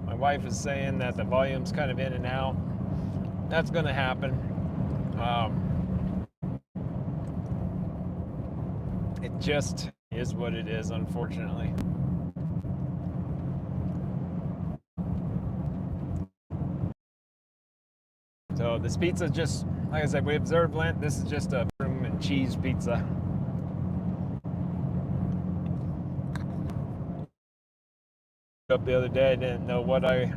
My wife is saying that the volume's kind of in and out. That's going to happen. It just is what it is, unfortunately. So this pizza just, like I said, we observed Lent. This is just a mushroom and cheese pizza. Up the other day, I didn't know what I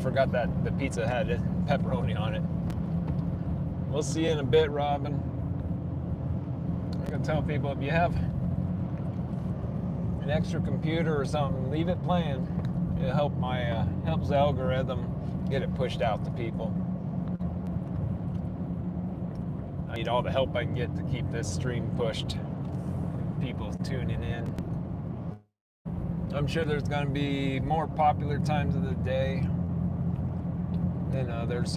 forgot that the pizza had pepperoni on it. We'll see you in a bit, Robin. I'm gonna tell people, if you have an extra computer or something, leave it playing. It'll help helps the algorithm get it pushed out to people. I need all the help I can get to keep this stream pushed. People tuning in. I'm sure there's going to be more popular times of the day than others.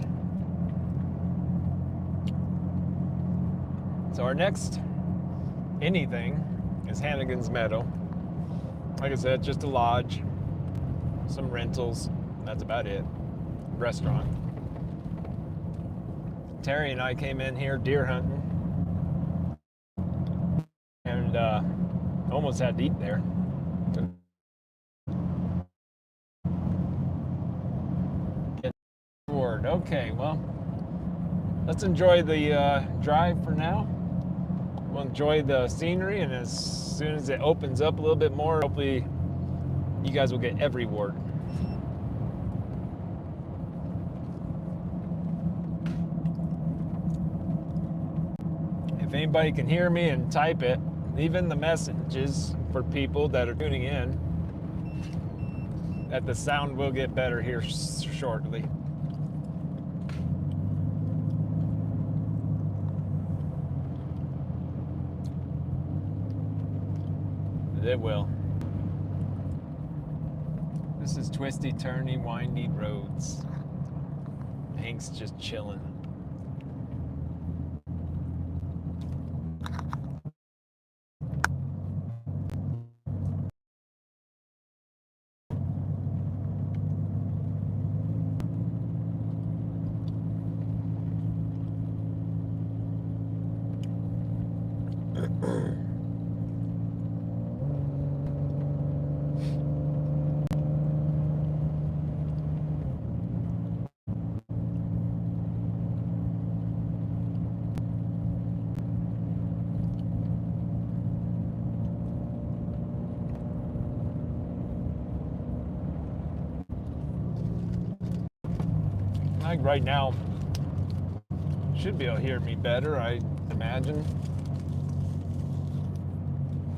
So our next anything is Hannigan's Meadow. Like I said, just a lodge, some rentals, that's about it. Restaurant. Terri and I came in here deer hunting and almost had to eat there. Okay, well, let's enjoy the drive for now. We'll enjoy the scenery, and as soon as it opens up a little bit more, hopefully you guys will get every word. If anybody can hear me and type it, leave in the messages for people that are tuning in, that the sound will get better here shortly. It will. This is twisty, turny, windy roads. Hank's just chilling. Like right now, should be able to hear me better, I imagine.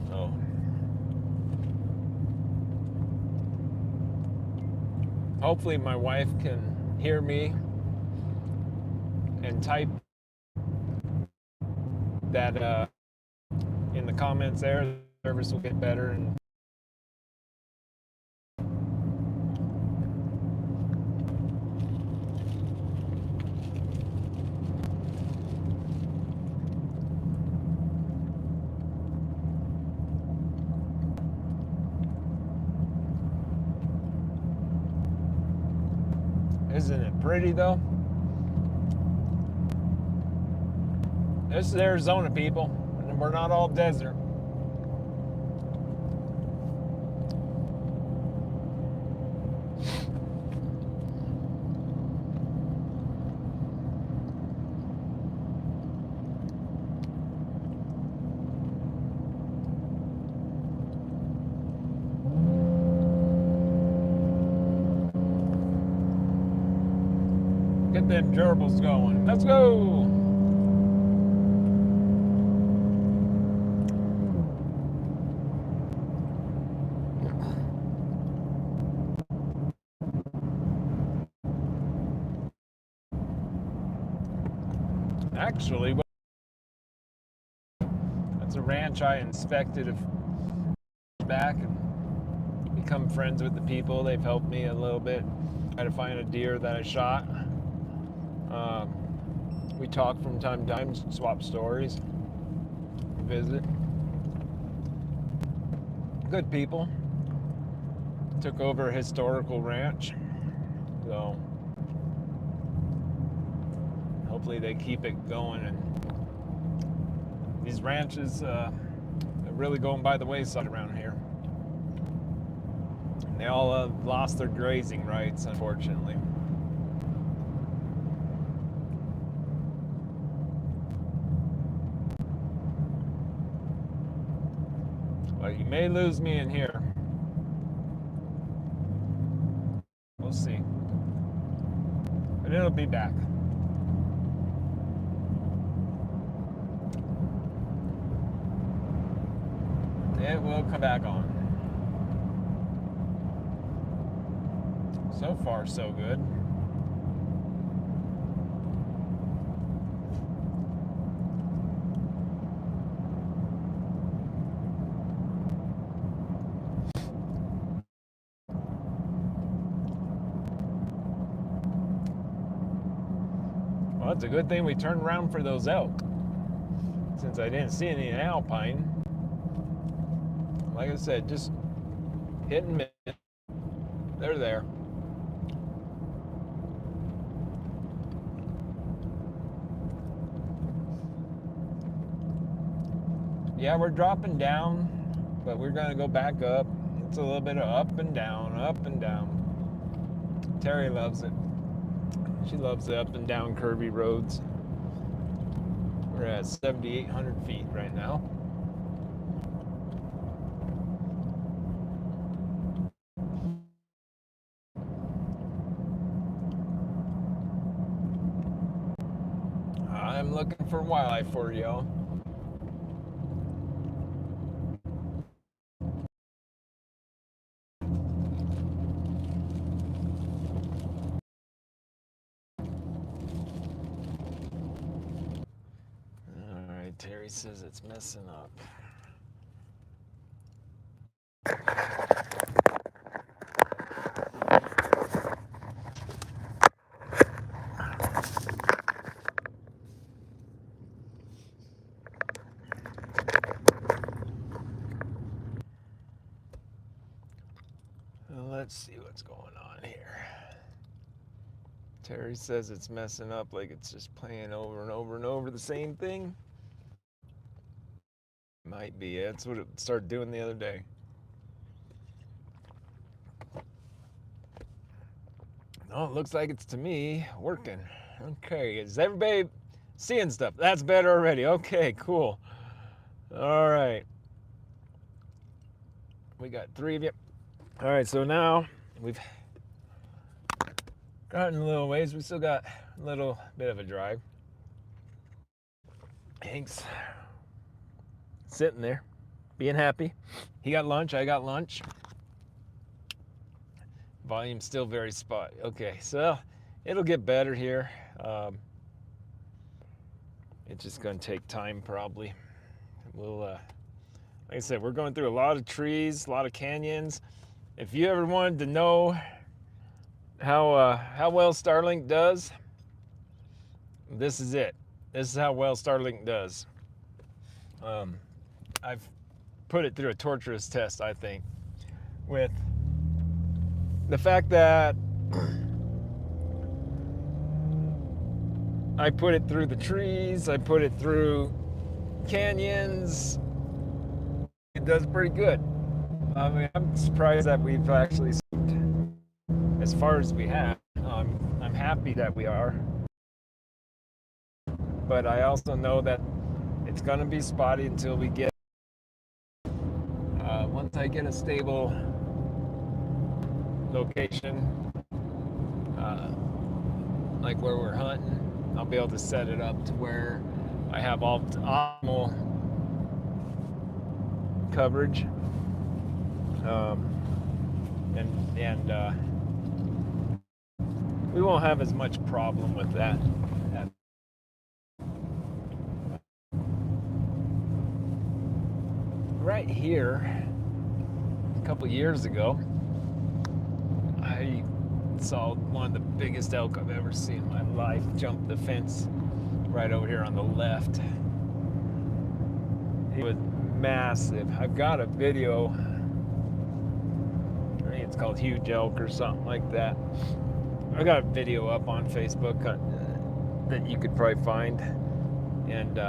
So, hopefully my wife can hear me and type that in the comments there. The service will get better. And isn't it pretty though? This is Arizona, people, and we're not all desert. Get them gerbils going. Let's go. Actually, that's a ranch I inspected back and become friends with the people. They've helped me a little bit try to find a deer that I shot. We talk from time to time, swap stories, visit. Good people. Took over a historical ranch, so hopefully they keep it going. And these ranches are really going by the wayside around here. And they all lost their grazing rights, unfortunately. Well, you may lose me in here. We'll see. But it'll be back. It will come back on. So far, so good. Well, it's a good thing we turned around for those elk, since I didn't see any in Alpine. Like I said, just hit and miss. They're there. Yeah, we're dropping down, but we're gonna go back up. It's a little bit of up and down, up and down. Terri loves it. She loves the up and down curvy roads. We're at 7,800 feet right now. I'm looking for wildlife for y'all. Alright, Terri says it's messing up. Let's see what's going on here. Terri says it's messing up, like it's just playing over and over and over the same thing. Might be. That's what it started doing the other day. Oh, it looks like it's, to me, working. Okay, is everybody seeing stuff? That's better already. Okay, cool. All right. We got 3 of you. All right, so now we've gotten a little ways. We still got a little bit of a drive. Hank's sitting there, being happy. He got lunch, I got lunch. Volume's still very spotty. Okay, so it'll get better here. It's just gonna take time probably. We'll, like I said, we're going through a lot of trees, a lot of canyons. If you ever wanted to know how well StarLink does, this is it. This is how well StarLink does. I've put it through a torturous test, I think, with the fact that I put it through the trees, I put it through canyons. It does pretty good. I mean, I'm surprised that we've actually seen as far as we have. I'm happy that we are. But I also know that it's going to be spotty until we get, once I get a stable location, like where we're hunting, I'll be able to set it up to where I have optimal coverage. And we won't have as much problem with that. Right here, couple years ago, I saw one of the biggest elk I've ever seen in my life jump the fence right over here on the left. He was massive. I've got a video. I think it's called Huge Elk or something like that. I got a video up on Facebook that you could probably find and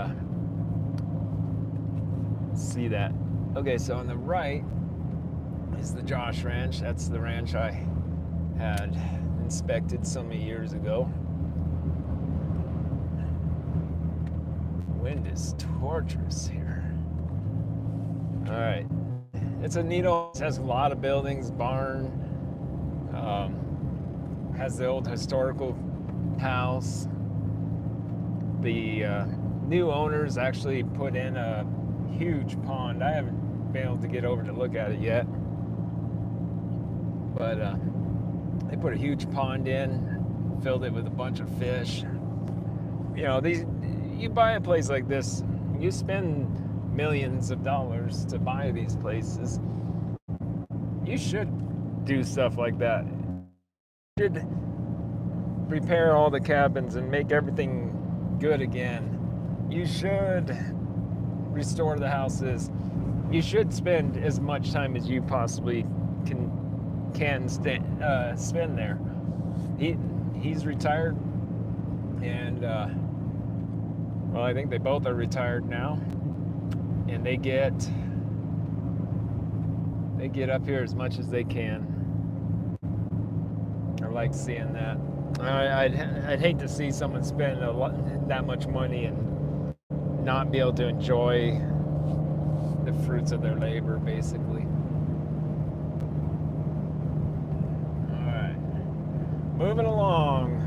see that. Okay, so on the right is the Josh Ranch. That's the ranch I had inspected so many years ago. Wind is torturous here. All right, it's a neat old, it has a lot of buildings, barn, has the old historical house. The new owners actually put in a huge pond. I haven't been able to get over to look at it yet, but they put a huge pond in, filled it with a bunch of fish. You know, you buy a place like this, you spend millions of dollars to buy these places. You should do stuff like that. You should repair all the cabins and make everything good again. You should restore the houses. You should spend as much time as you possibly can spend there. He's retired, and well, I think they both are retired now, and they get up here as much as they can. I like seeing that. I'd hate to see someone spend that much money and not be able to enjoy the fruits of their labor, basically. All right, moving along.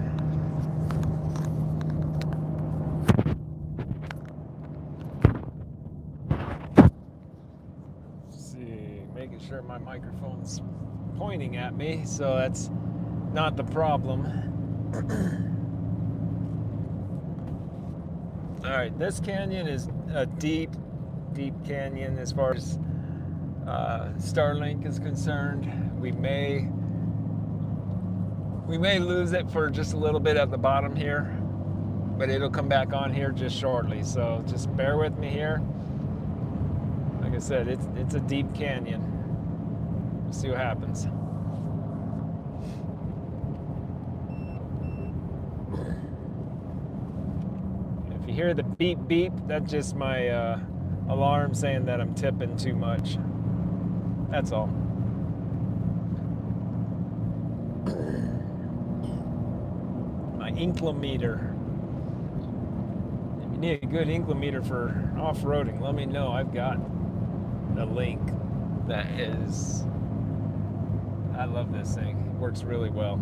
Let's see, making sure my microphone's pointing at me, so that's not the problem. All right, this canyon is a deep canyon as far as StarLink is concerned. We may lose it for just a little bit at the bottom here, but it'll come back on here just shortly. So just bear with me here. Like I said, it's a deep canyon. We'll see what happens. If you hear the beep beep, that's just my alarm saying that I'm tipping too much. That's all. My inclometer. If you need a good inclometer for off-roading, let me know. I've got a link that is... I love this thing. It works really well.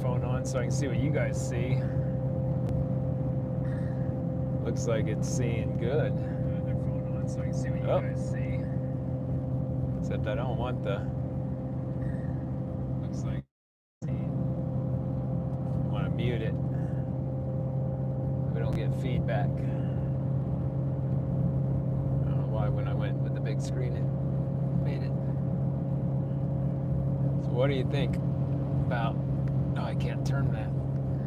Phone on so I can see what you guys see. Looks like it's seeing good. Other phone on so I can see what you guys see. Except I don't want the. Looks like I want to mute it. We don't get feedback. I don't know why when I went with the big screen it made it. So what do you think about? No, I can't turn that.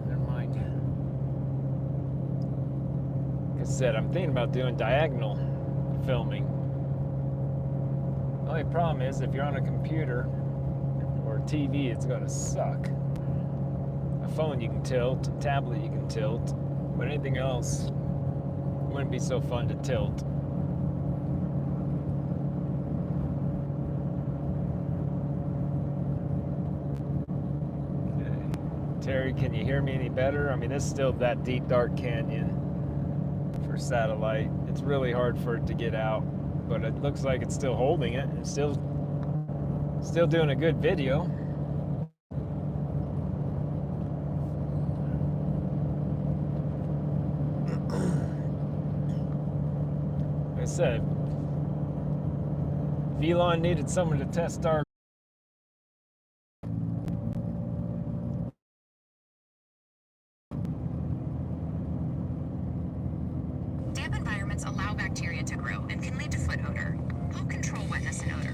Never mind. Like I said, I'm thinking about doing diagonal filming. The only problem is if you're on a computer or a TV, it's going to suck. A phone you can tilt, a tablet you can tilt, but anything else wouldn't be so fun to tilt. Terry, can you hear me any better? I mean, this is still that deep, dark canyon for satellite. It's really hard for it to get out, but it looks like it's still holding it. It's still doing a good video. said, if Elon needed someone to test our Damp environments allow bacteria to grow and can lead to foot odor. Help control wetness and odor.